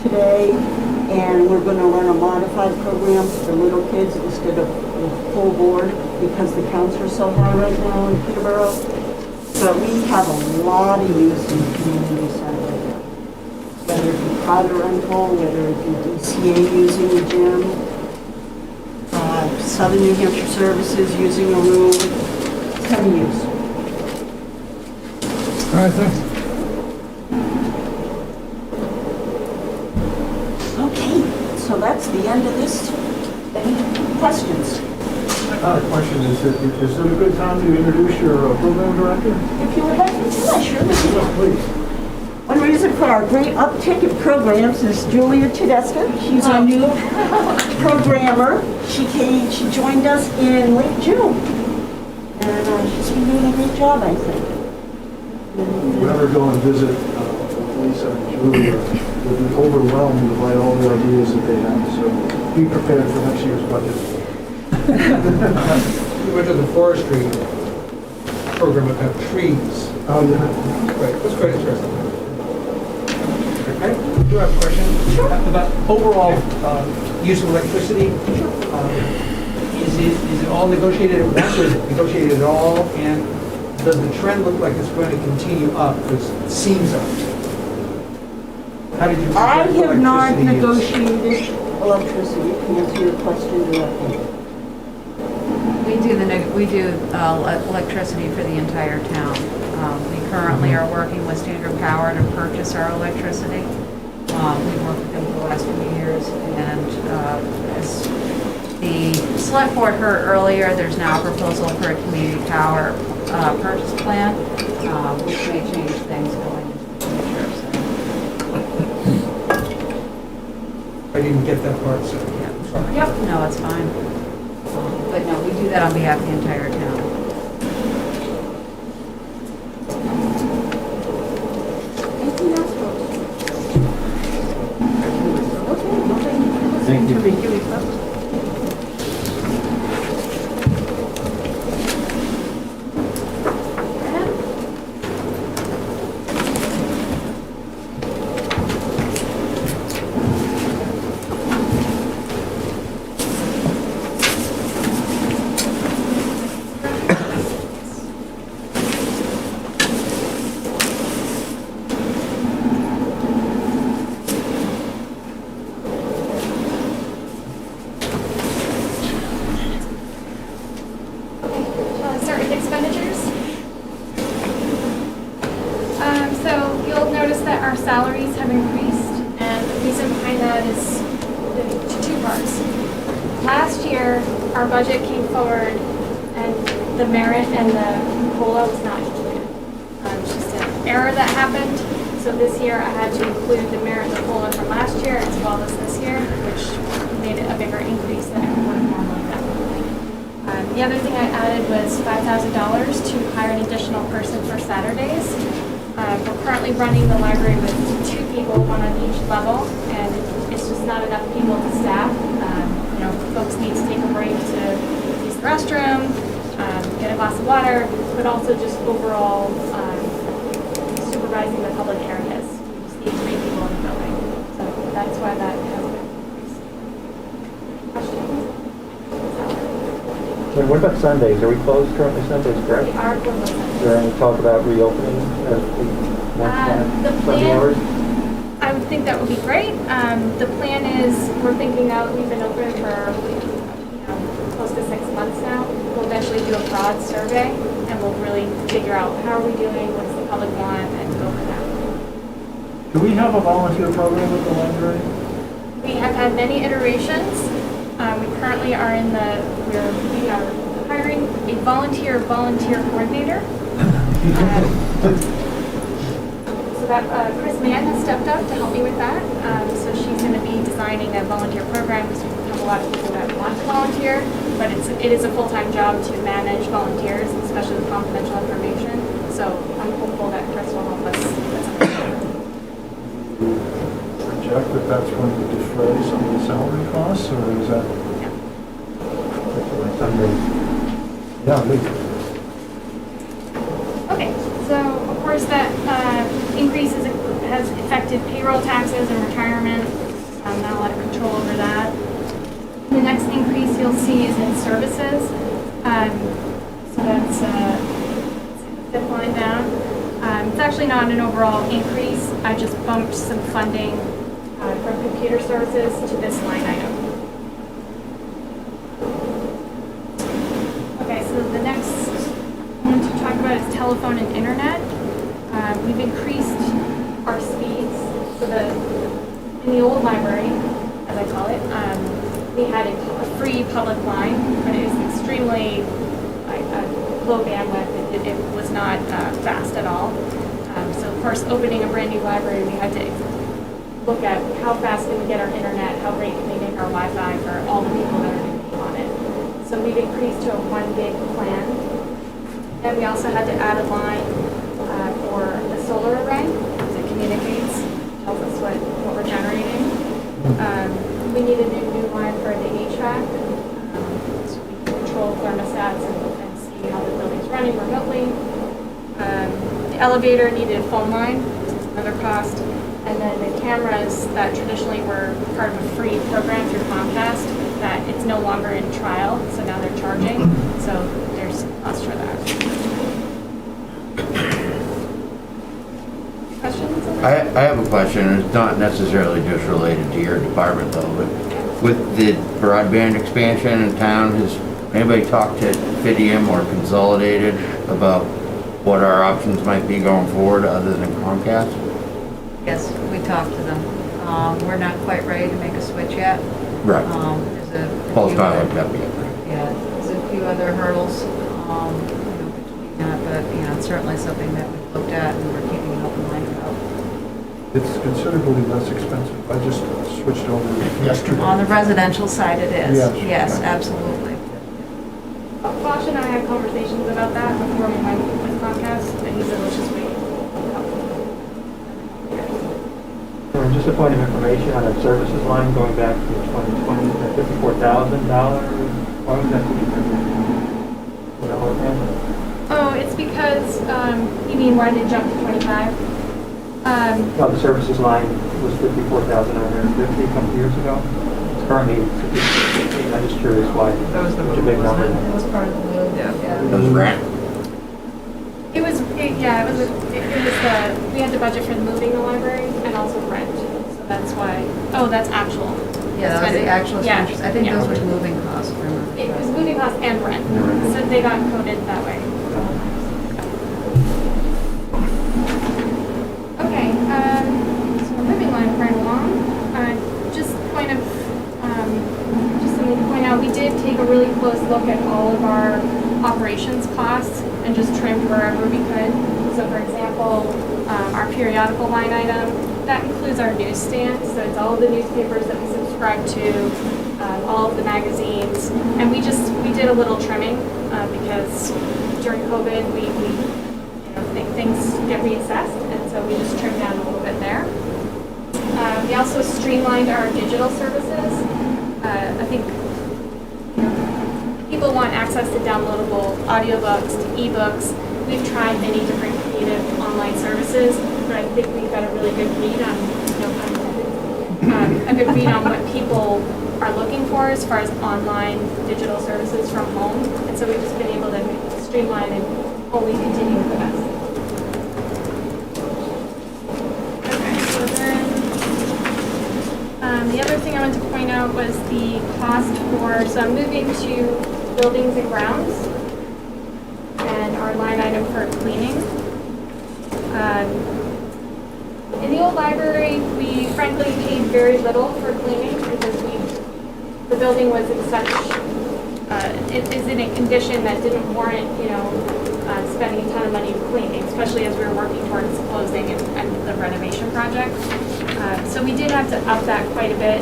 today, and we're going to run a modified program for the little kids instead of full board because the counts are so high right now in Peterborough. But we have a lot of use in the community center right now. Whether it be private rental, whether it be DCA using the gym, Southern New Hampshire Services using the room, heavy use. all right, thanks. Okay, so that's the end of this. Any questions? The question is it a good time to introduce your program director? If you would like me to, I sure would. Yes, please. One reason for our great uptick in programs is Julia Tedesca. She's our new programmer. She joined us in late June. And she's been doing a great job, I think. If you ever go and visit Lisa and Julia, you'll be overwhelmed by all the ideas that they have. So be prepared for next year's budget. We went to the forestry program about trees. Oh, yeah. That's quite interesting. I do have a question about overall use of electricity. Is it all negotiated at once, or is it negotiated at all? And does the trend look like it's going to continue up? Because it seems up. How did you? I have not electricity use? negotiated electricity, to answer your question directly. We do electricity for the entire town. We currently are working with Standard Power to purchase our electricity. We've worked with them for the last few years, and as the select board heard earlier, there's now a proposal for a community power purchase plan, which may change things going into the future. I didn't get that part, so yeah. Sorry. Yep, no, it's fine. But no, we do that on behalf of the entire town. Anything else, folks? Okay, Thank you. Thank you, Lisa. behind that is two parts. Last year, our budget came forward and the merit and the COLA was not included. It's just an error that happened. So this year I had to include the merit and the COLA from last year as well as this year, which made it a bigger increase than it would have normally been. The other thing I added was $5,000 to hire an additional person for Saturdays. We're currently running the library with 2 people, one on each level, and it's just not enough people to staff. You know, folks need to take a break to use the restroom, get a glass of water, but also just overall supervising the public areas. We just need 3 people in the building. So that's why that has been increased. Questions? And what about Sundays? Are we closed currently Sundays, correct? We are closed on Sundays. Is there any talk about reopening as we want The Sunday hours? I would think that would be great. The plan is, we're thinking out, we've been open for, close to 6 months now. We'll eventually do a broad survey, and we'll really figure out how are we doing, what does the public want, and go from there. Do we have a volunteer program at the library? We have had many iterations. We currently are we are hiring a volunteer coordinator. So that Chris Mann has stepped up to help me with that. So she's going to be designing a volunteer program because we have a lot of people that want to volunteer, but it is a full-time job to manage volunteers, especially with confidential information. So I'm hopeful that Chris will help us with something. Project that's going to defray some of the salary costs, or is that? Yeah, legal. Okay, so of course that increase has affected payroll taxes and retirement. Not a lot of control over that. The next increase you'll see is in services. So that's zip line down. It's actually not an overall increase. I just bumped some funding from computer services to this line item. Okay, so the next one to talk about is telephone and internet. We've increased our speeds. So in the old library, as I call it, we had a free public line, but it was extremely low bandwidth. It was not fast at all. So of course, opening a brand new library, we had to look at how fast can we get our internet, how great can we make our Wi-Fi for all the people that are going to be on it. So we've increased to a 1 gig plan. And we also had to add a line for the solar array, because it communicates, tells us what we're generating. We needed a new line for the HVAC, so we can control thermostats and see how the building's running remotely. The elevator needed a phone line, which is another cost. And then the cameras that traditionally were part of a free program through Comcast, that it's no longer in trial, so now they're charging. So there's cost for that. Questions? I have a question, and it's not necessarily just related to your department though, but with the broadband expansion in town, has anybody talked to Fidium or Consolidated about what our options might be going forward other than Comcast? Yes, we talked to them. We're not quite ready to make a switch yet. Right. There's a Paul's few not other- like that yet. Yeah, there's a few other hurdles, between that, but, it's certainly something that we've looked at and we're keeping an open mind about. It's considerably less expensive. I just switched over yesterday. On the residential side it is. Yes. Yes, absolutely. Bosch and I had conversations about that before we went with Comcast, and he said, let's just wait. And just a point of information on our services line going back to 2020, that $54,000. Why was that $54,000? Oh, it's because, you mean why did it jump to 25? No, the services line was $54,950 a couple years ago. It's currently $50,000. I'm just curious why. That was the such a big number. It was part of the move, yeah. It was rent. It was, we had the budget for moving the library and also rent. So that's why, that's actual. Yeah, that was the actual Yeah. expenditures. I think Yeah. those were moving costs, remember? It was moving costs and rent. So they got coded that way. Okay, so we're moving right along. a really close look at all of our operations costs and just trimmed wherever we could. So for example, our periodical line item, that includes our newsstand. So it's all of the newspapers that we subscribe to, all of the magazines. And we did a little trimming because during COVID, things get reassessed. And so we just trimmed down a little bit there. We also streamlined our digital services. I think people want access to downloadable audiobooks, to ebooks. We've tried many different creative online services, but I think we've got a really good read on, a good read on what people are looking for as far as online digital services from home. And so we've just been able to streamline and only continue with the best. The other thing I wanted to point out was the cost so I'm moving to buildings and grounds and our line item for cleaning. In the old library, we frankly paid very little for cleaning because the building was in such, it is in a condition that didn't warrant, spending a ton of money cleaning, especially as we were working towards closing and the renovation project. So we did have to up that quite a bit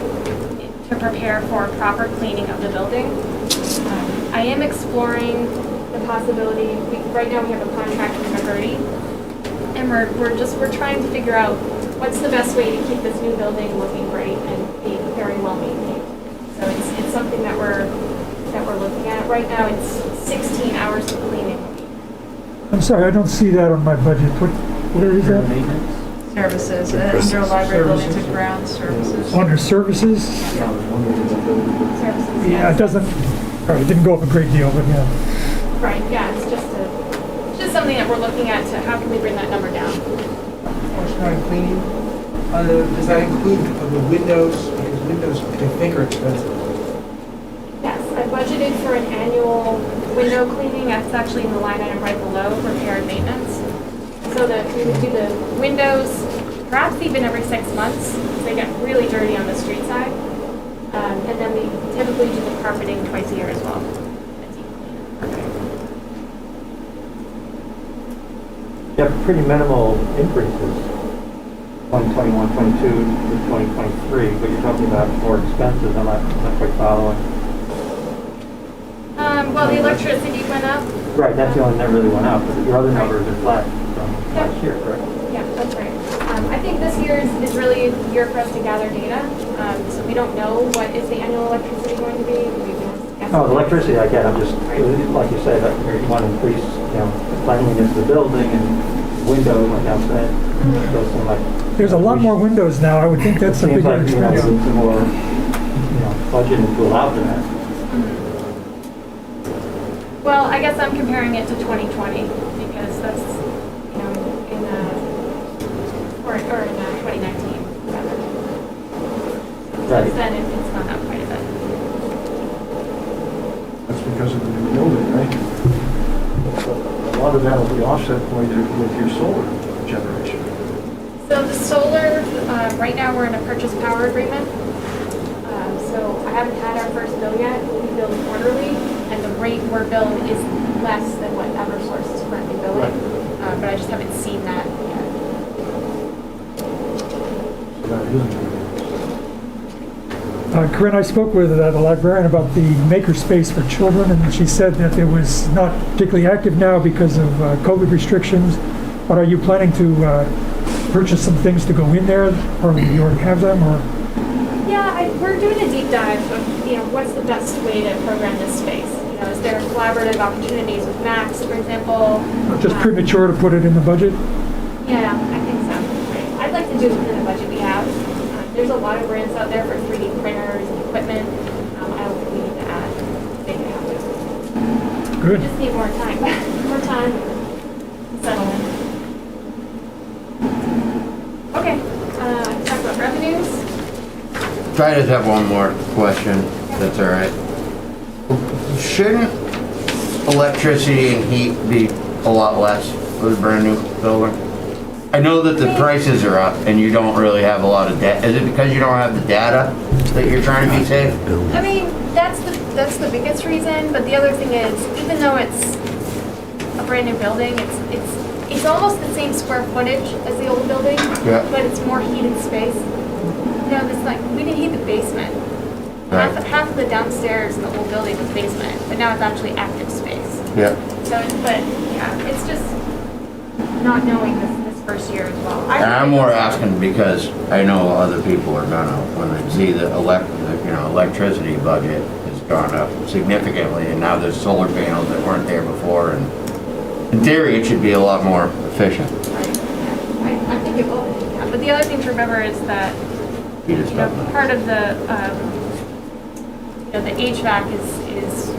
to prepare for proper cleaning of the building. I am exploring the possibility, right now we have a contract with Hurley, and we're trying to figure out what's the best way to keep this new building looking great and being very well maintained. So it's something that we're looking at. Right now it's 16 hours of cleaning. I'm sorry, I don't see that on my budget. Where is that? Services, under library buildings and grounds services. Under services? Services. Yeah, it doesn't, it didn't go up a great deal, but yeah. Right, yeah, it's just something that we're looking at to how can we bring that number down. Question on cleaning, does that include the windows? Because windows, I think, are expensive. Yes, I budgeted for an annual window cleaning. That's actually in the line item right below, repair and maintenance. So that we would do the windows, perhaps even every 6 months. They get really dirty on the street side. And then we typically do the carpeting twice a year as well. You have pretty minimal increases, 2021, 22 to 2023, but you're talking about more expenses. I'm not quite following. Well, the electricity went up. Right, that's the only that really went up, but your other numbers are flat from last year, correct? Yeah, that's right. I think this year is really a year for us to gather data. So we don't know what is the annual electricity going to be. Oh, the electricity, I get. I'm just, like you said, that you want to increase, cleanliness of the building and windows, like outside. Those seem like. There's a lot more windows now. I would think that's a bigger expense. Seems like, some more, budgeting to allow for that. Well, I guess I'm comparing it to 2020 because that's, in 2019 rather. Right. Since then it's gone up quite a bit. That's because of the new building, right? A lot of that will be offset with your solar generation. So the solar, right now we're in a purchase power agreement. So I haven't had our first bill yet. We bill quarterly, and the rate we're billed is less than what Eversource is currently billing. Right. But I just haven't seen that yet. So that isn't. Corinne, I spoke with the librarian about the makerspace for children, and she said that it was not particularly active now because of COVID restrictions. But are you planning to purchase some things to go in there, or do you already have them, or? Yeah, we're doing a deep dive of, what's the best way to program this space. Is there collaborative opportunities with Max, for example? Just premature to put it in the budget? Yeah, I think so. I'd like to do it within the budget we have. There's a lot of grants out there for 3D printers and equipment. I don't think we need to add, make it happen. Good. We just need more time. More time. Settle in. Okay, talk about revenues. I just have one more question, if that's all right. Shouldn't electricity and heat be a lot less with a brand new building? I know that the prices are up and you don't really have a lot of data. Is it because you don't have the data that you're trying to be safe? I mean, that's the biggest reason, but the other thing is, even though it's a brand new building, it's almost the same square footage as the old building, Yeah. but it's more heated space. You know, this like, we didn't heat the basement. Right. Half of the downstairs in the old building was basement, but now it's actually active space. Yeah. So, but yeah, it's just not knowing this first year as well. And I'm more asking because I know other people are gonna, when they see the electricity budget has gone up significantly, and now there's solar panels that weren't there before, and in theory, it should be a lot more efficient. I think it will be, yeah. But the other thing to remember is that, You just you know, don't know. part of the, the HVAC is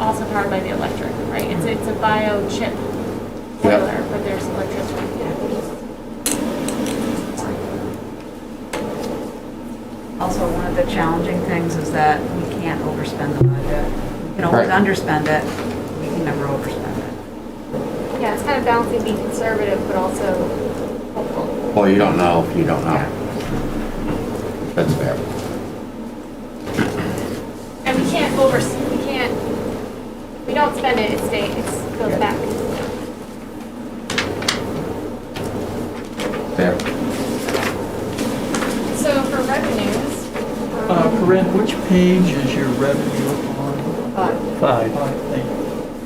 also powered by the electric, right? It's a bio chip boiler, but there's electricity. Also, one of the challenging things is that we can't overspend the budget. We can always Right. underspend it, we can never overspend it. Yeah, it's kind of balancing being conservative, but also hopeful. Well, you don't know if you don't know. That's fair. And we don't spend it, it goes back. Fair. So for revenues, Corinne, which page is your revenue on? 5. 5. Thank you.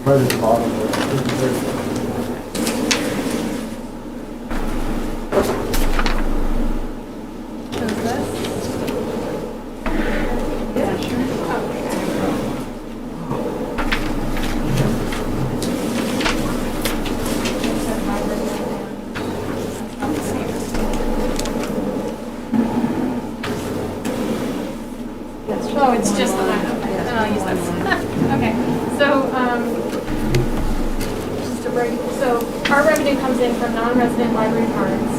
Right at the bottom there. shows this. Yeah, sure. Oh, it's just the one, okay, then I'll use this. Okay, so, just to break, so our revenue comes in from non-resident library cards,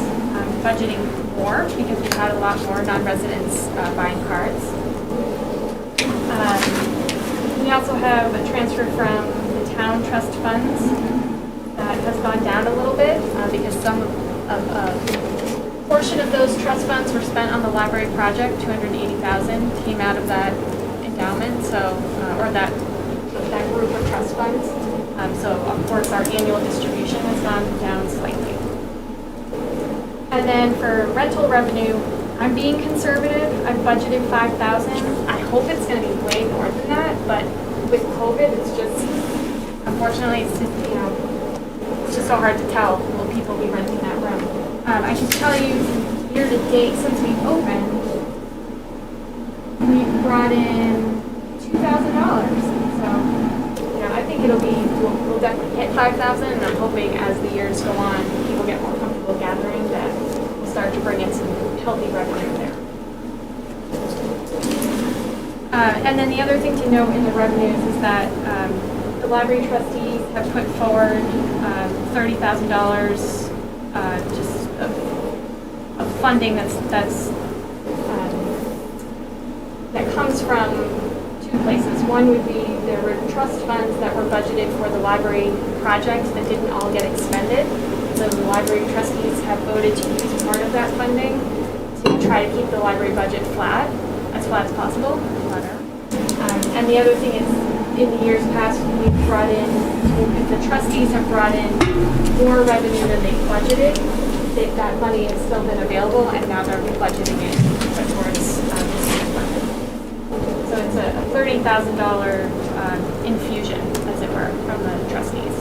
budgeting more because we've had a lot more non-residents buying cards. We also have a transfer from the town trust funds that has gone down a little bit because some of portion of those trust funds were spent on the library project. 280,000 came out of that endowment, so or that group of trust funds. So of course our annual distribution has gone down slightly. And then for rental revenue, I'm being conservative. I've budgeted 5,000. I hope it's going to be way more than that, but with COVID, it's just unfortunately it's just it's just so hard to tell. Will people be renting that room? I can tell you, year to date, since we opened, we've brought in $2,000. So, I think it'll be, we'll definitely hit 5,000, and I'm hoping as the years go on, people get more comfortable gathering, that we'll start to bring in some healthy revenue there. And then the other thing to note in the revenues is that the library trustees have put forward $30,000 just of funding that comes from two places. One would be there were trust funds that were budgeted for the library project that didn't all get expended. So the library trustees have voted to use part of that funding to try to keep the library budget as flat as possible. And the other thing is, in the years past, we've brought in, the trustees have brought in more revenue than they budgeted. That money has still been available, and now they're budgeting it towards this year's budget. So it's a $30,000 infusion, as it were, from the trustees.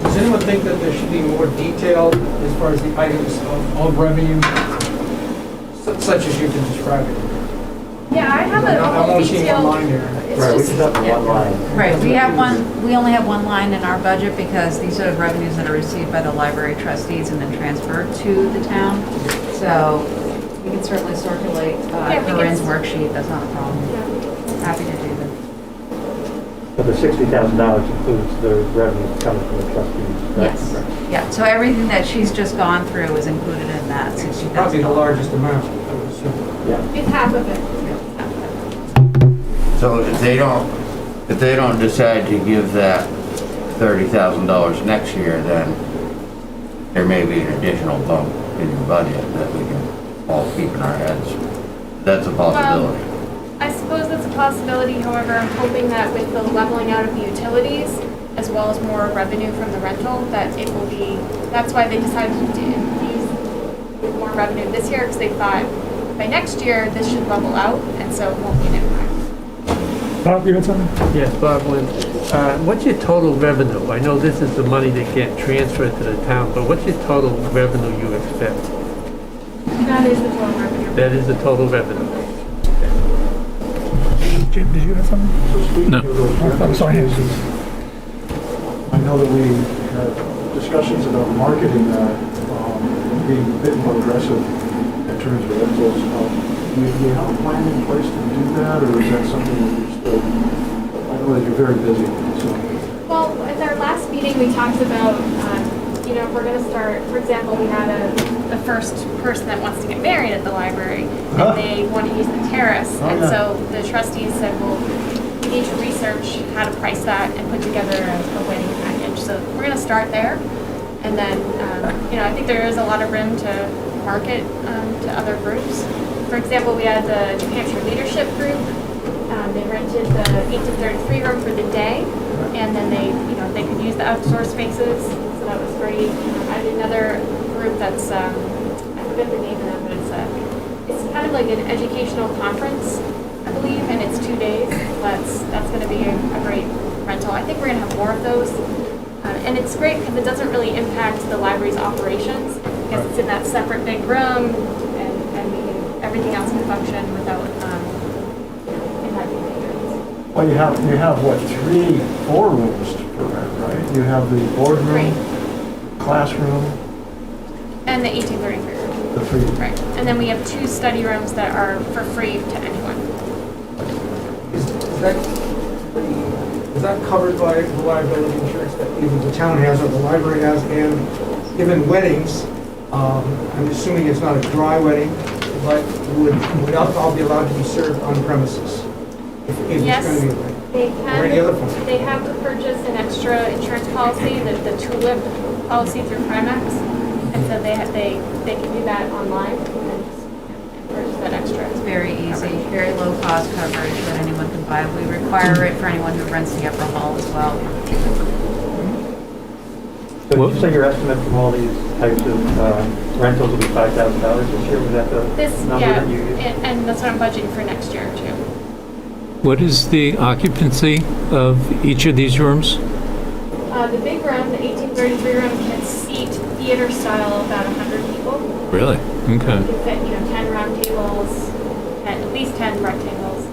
Does anyone think that there should be more detail as far as the items of revenue, such as you can describe it? Yeah, I have a I'm whole only seeing one detailed. line there. Right, we just have one line. Right, we only have one line in our budget because these are revenues that are received by the library trustees and then transferred to the town. So we can certainly circulate Corinne's worksheet, that's not a problem. Happy to do that. But the $60,000 includes the revenues coming from the trustees, right? Yes, yeah, so everything that she's just gone through is included in that $60,000. Probably the largest amount, I would assume. Yeah. It's half of it. So if they don't decide to give that $30,000 next year, then there may be an additional bump in your budget that we can all keep in our heads. That's a possibility. I suppose that's a possibility, however, I'm hoping that with the leveling out of the utilities, as well as more revenue from the rental, that it will be, that's why they decided to infuse with more revenue this year, because they thought by next year, this should level out, and so it won't be an impact. Bob, you had something? Yes, Bob Lynn. What's your total revenue? I know this is the money that get transferred to the town, but what's your total revenue you expect? That is the total revenue. That is the total revenue. Jim, did you have something? No. I'm sorry. I know that we had discussions about marketing that, being a bit more aggressive in terms of rentals. Do you have a plan in place to do that, or is that something that you're still, I know that you're very busy, so. Well, at our last meeting, we talked about, we're going to start, for example, we had a first person that wants to get married at the library, and they want to use the terrace. And so the trustees said, well, we need to research how to price that and put together a wedding package. So we're going to start there. And then, I think there is a lot of room to market to other groups. For example, we had the New Hampshire Leadership Group. They rented the 8 to 33 room for the day, and then they could use the outdoor spaces. So that was great. I had another group that's I forget the name of that, but it's kind of like an educational conference, I believe, and it's 2 days. That's going to be a great rental. I think we're going to have more of those, and it's great because it doesn't really impact the library's operations because it's in that separate big room, and everything else can function without impacting patrons. Well, you have what, 4 rooms for rent, right? You have the boardroom, classroom, And the 1833 room. the 3. Right. And then we have 2 study rooms that are for free to anyone. Is that covered by the liability insurance that either the town has or the library has? And given weddings, I'm assuming it's not a dry wedding, but would alcohol be allowed to be served on premises? If Yes, it's going to be a wedding? they Or any other form? can. They have to purchase an extra insurance policy, the TULIP policy through Primex, and so they can do that online and purchase that extra. It's very easy, very low cost coverage that anyone can buy. We require it for anyone who rents the upper hall as well. So did you say your estimate from all these types of rentals will be $5,000 this year? Was that the number that you used? And that's what I'm budgeting for next year too. What is the occupancy of each of these rooms? The big room, the 1833 room, can seat theater style about 100 people. Really? Okay. You can fit, 10 round tables, at least 10 rectangles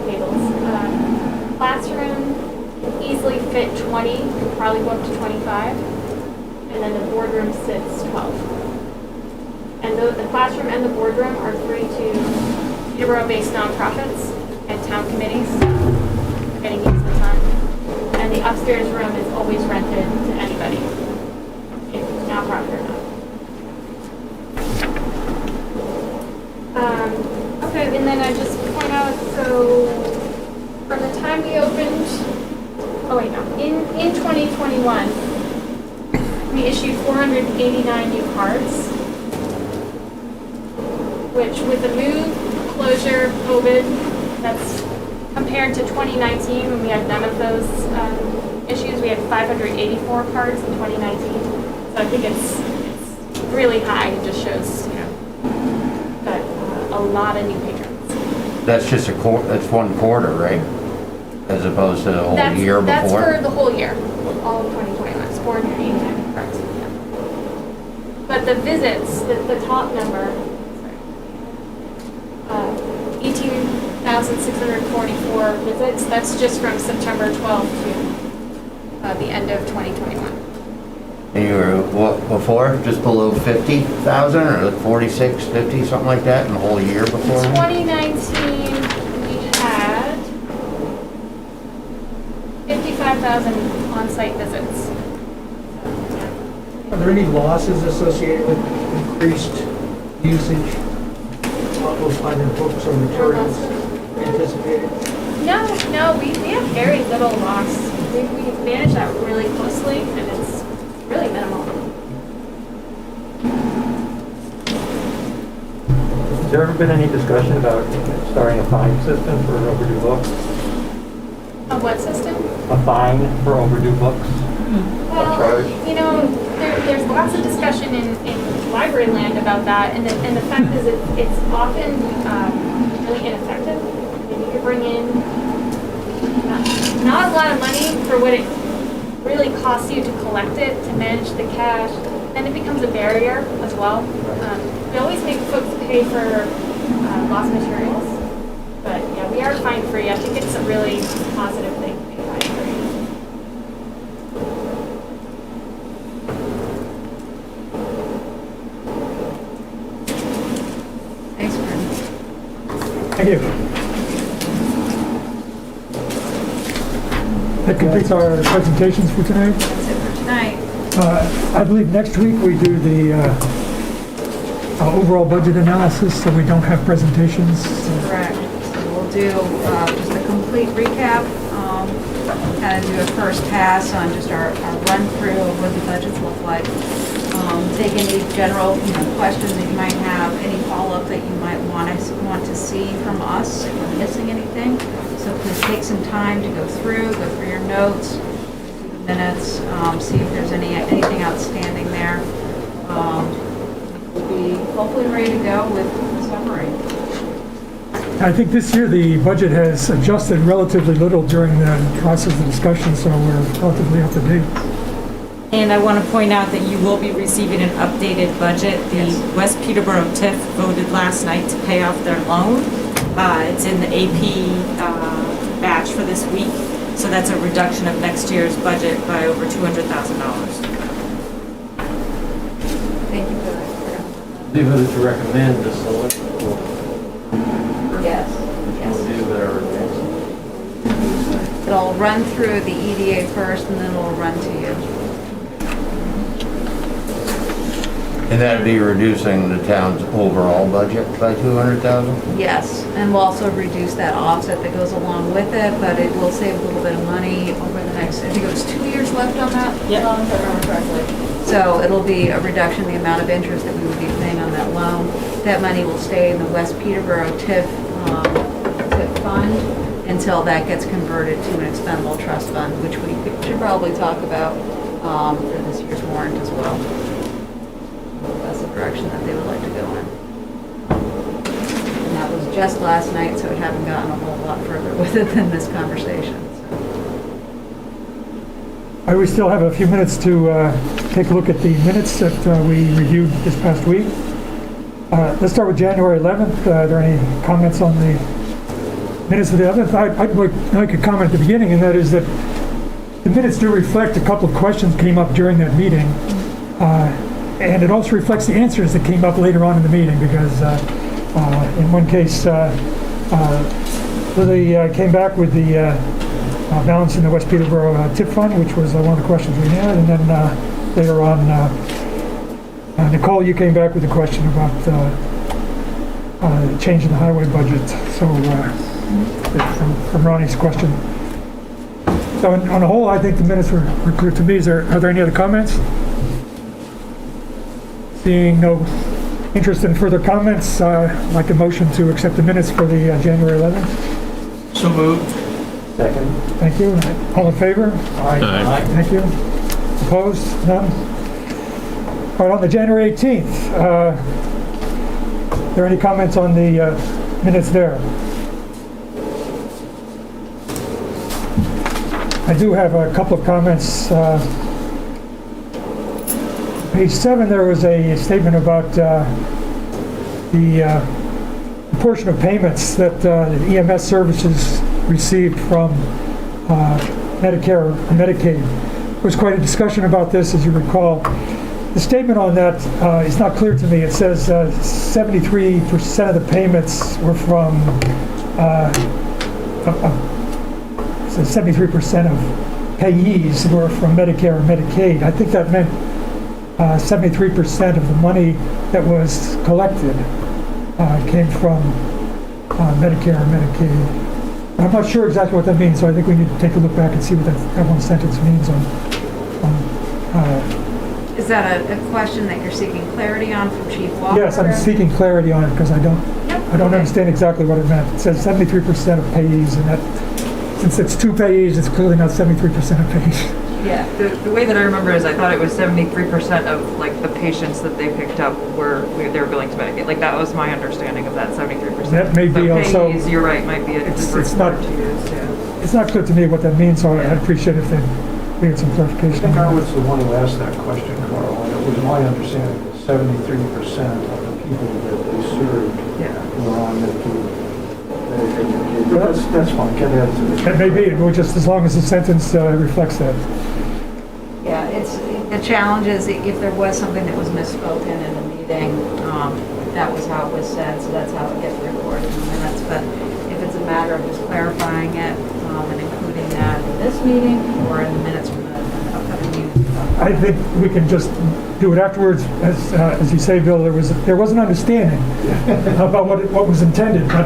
tables. Classroom can easily fit 20, could probably go up to 25. And then the boardroom sits 12. And the classroom and the boardroom are free to Peterborough-based nonprofits and town committees. They're getting used the time. And the upstairs room is always rented to anybody, if nonprofit or not. Okay, and then I just point out, so from the time we opened, in 2021, we issued 489 new cards, which with the move, closure, COVID, that's compared to 2019 when we had none of those issues. We had 584 cards in 2019. So I think it's really high. It just shows, that a lot of new patrons. That's just that's 1 quarter, right? As opposed to the whole year before? That's for the whole year, all of 2021. It's 489 cards. Yeah. But the visits, the top number, 18,644 visits. That's just from September 12th to the end of 2021. And you were, what, before? Just below 50,000 or like 46, 50, something like that in the whole year before? 2019, we had 55,000 on-site visits. Are there any losses associated with increased usage of either books or materials anticipated? No, we have very little loss. We manage that really closely, and it's really minimal. Has there ever been any discussion about starting a fine system for overdue books? A what system? A fine for overdue books? Well, you know, there's lots of discussion in library land about that, and the fact is it's often really ineffective. I mean, you could bring in not a lot of money for what it really costs you to collect it, to manage the cash, and it becomes a barrier as well. We always make folks pay for lost materials, but yeah, we are fine free. I think it's a really positive thing to be fine free. Thanks, Brent. Thank you. That completes our presentations for tonight. That's it for tonight. I believe next week we do the overall budget analysis, so we don't have presentations. Correct. So we'll do just a complete recap, kind of do a first pass on just our run-through of what the budgets look like. Take any general questions that you might have, any follow-up that you might want to see from us if we're missing anything. So please take some time to go through your notes, through the minutes, see if there's anything outstanding there. We'll be hopefully ready to go with the summary. I think this year the budget has adjusted relatively little during the process of discussion, so we're relatively up to date. And I want to point out that you will be receiving an updated budget. The West Peterborough TIF voted last night to pay off their loan. It's in the AP batch for this week, so that's a reduction of next year's budget by over $200,000. Thank you for that. They voted to recommend the select board. Yes. We'll do their next. It'll run through the EDA first, and then it'll run to you. And that'd be reducing the town's overall budget by 200,000? Yes, and we'll also reduce that offset that goes along with it, but it will save a little bit of money over the next, I think it was 2 years left on that loan, if I remember correctly. So it'll be a reduction in the amount of interest that we would be paying on that loan. That money will stay in the West Peterborough TIF fund until that gets converted to an expendable trust fund, which we should probably talk about for this year's warrant as well. That's the direction that they would like to go in. And that was just last night, so we haven't gotten a whole lot further with it than this conversation. We still have a few minutes to take a look at the minutes that we reviewed this past week. Let's start with January 11th. Are there any comments on the minutes of the 11th? I'd like a comment at the beginning, and that is that the minutes do reflect a couple of questions that came up during that meeting. And it also reflects the answers that came up later on in the meeting, because in one case, Lily came back with the balance in the West Peterborough TIP fund, which was one of the questions we had, and then later on, Nicole, you came back with a question about changing the highway budget. So from Ronnie's question. So on the whole, I think the minutes were clear to me. Are there any other comments? Seeing no interest in further comments, I'd like a motion to accept the minutes for the January 11th. So moved. Second. Thank you. All in favor? Aye. Thank you. Opposed? None? All right, on the January 18th, are there any comments on the minutes there? I do have a couple of comments. Page 7, there was a statement about the portion of payments that the EMS services received from Medicare or Medicaid. There was quite a discussion about this, as you recall. The statement on that is not clear to me. It says 73% of the payments were from, it says 73% of payees were from Medicare or Medicaid. I think that meant 73% of the money that was collected came from Medicare or Medicaid. I'm not sure exactly what that means, so I think we need to take a look back and see what that one sentence means on Is that a question that you're seeking clarity on from Chief Walker? Yes, I'm seeking clarity on it because I don't I don't understand exactly what it meant. It says 73% of payees, and that, since it's two payees, it's clearly not 73% of payees. Yeah, the way that I remember is I thought it was 73% of like the patients that they picked up they were billing to Medicaid. Like that was my understanding of that 73%. That may be also. Payees, you're right, might be a different word to use, yeah. It's not clear to me what that means, so I'd appreciate if we had some I clarification. think I was the one who asked that question, Carl, and it was my understanding that 73% of the people that they served were on Medicaid. But that's fine, get ahead to it. That may be, but just as long as the sentence reflects that. Yeah, the challenge is if there was something that was misspoken in the meeting, that was how it was said, so that's how it gets recorded in the minutes. But if it's a matter of just clarifying it and including that in this meeting or in the minutes from the upcoming meeting. I think we can just do it afterwards. As you say, Bill, there was an understanding about what was intended, but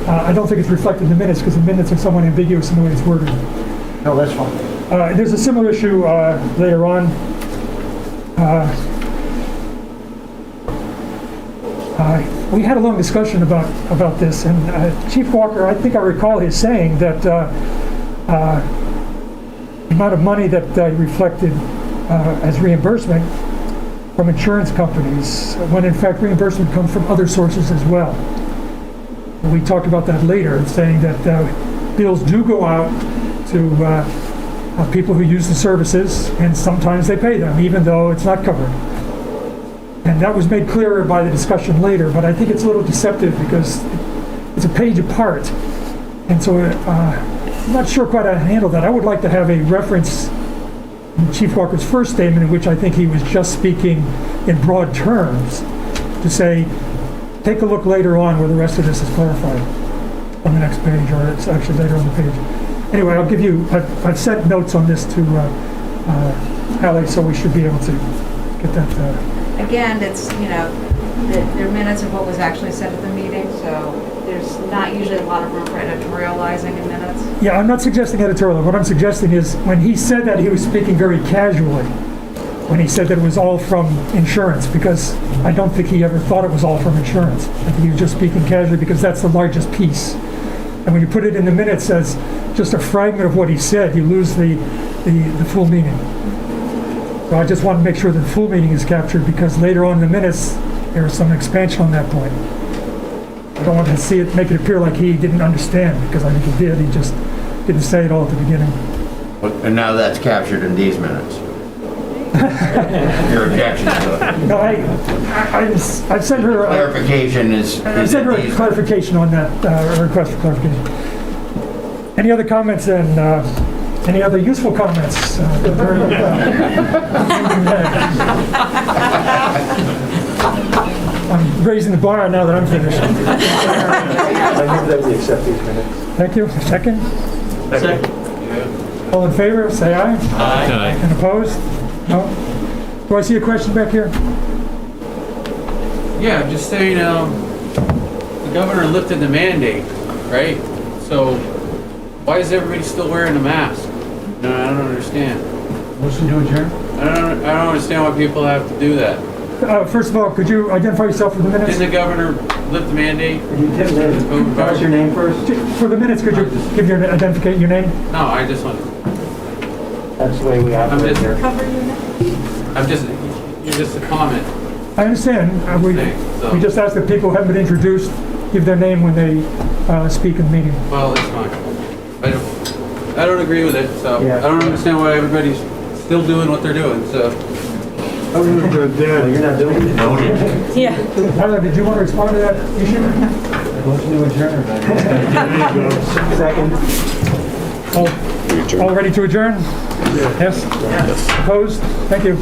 I don't think it's reflected in the minutes because the minutes are somewhat ambiguous in the way it's worded. No, that's fine. There's a similar issue later on. We had a long discussion about this, and Chief Walker, I think I recall his saying that the amount of money that reflected as reimbursement from insurance companies, when in fact reimbursement comes from other sources as well. We talked about that later, saying that bills do go out to people who use the services, and sometimes they pay them, even though it's not covered. And that was made clearer by the discussion later, but I think it's a little deceptive because it's a page apart. And so I'm not sure quite how to handle that. I would like to have a reference in Chief Walker's first statement in which I think he was just speaking in broad terms to say, take a look later on where the rest of this is clarified on the next page, or it's actually later on the page. Anyway, I'll give you, I've sent notes on this to Halliday, so we should be able to get that. Again, it's, they're minutes of what was actually said at the meeting, so there's not usually a lot of room for editorializing in minutes. Yeah, I'm not suggesting editorial. What I'm suggesting is when he said that, he was speaking very casually when he said that it was all from insurance, because I don't think he ever thought it was all from insurance. I think he was just speaking casually because that's the largest piece. And when you put it in the minutes as just a fragment of what he said, you lose the full meaning. So I just want to make sure that the full meaning is captured, because later on in the minutes, there is some expansion on that point. I don't want to see it, make it appear like he didn't understand, because I think he did. He just didn't say it all at the beginning. And now that's captured in these minutes. Your objection to it. No, I've sent her clarification is I sent her a clarification on that, a request for clarification. Any other comments and any other useful comments? I'm raising the bar now that I'm finished. I move that we accept these minutes. Thank you. Second? Second. All in favor, say aye. Aye. And opposed? No? Do I see a question back here? Yeah, I'm just saying, the governor lifted the mandate, right? So why is everybody still wearing a mask? No, I don't understand. Motion to adjourn? I don't understand why people have to do that. First of all, could you identify yourself for the minutes? Didn't the governor lift the mandate? Tell us your name first. For the minutes, could you identify your name? No, I just want, That's the way we operate here. you're just a comment. I understand. We just ask that people who haven't been introduced give their name when they speak in the meeting. Well, that's fine. I don't agree with it, so I don't understand why everybody's still doing what they're doing, so. Well, you're not doing it. Yeah. Tyler, did you want to respond to that issue? Motion to adjourn. Second. All ready to adjourn? Yes? Opposed? Thank you.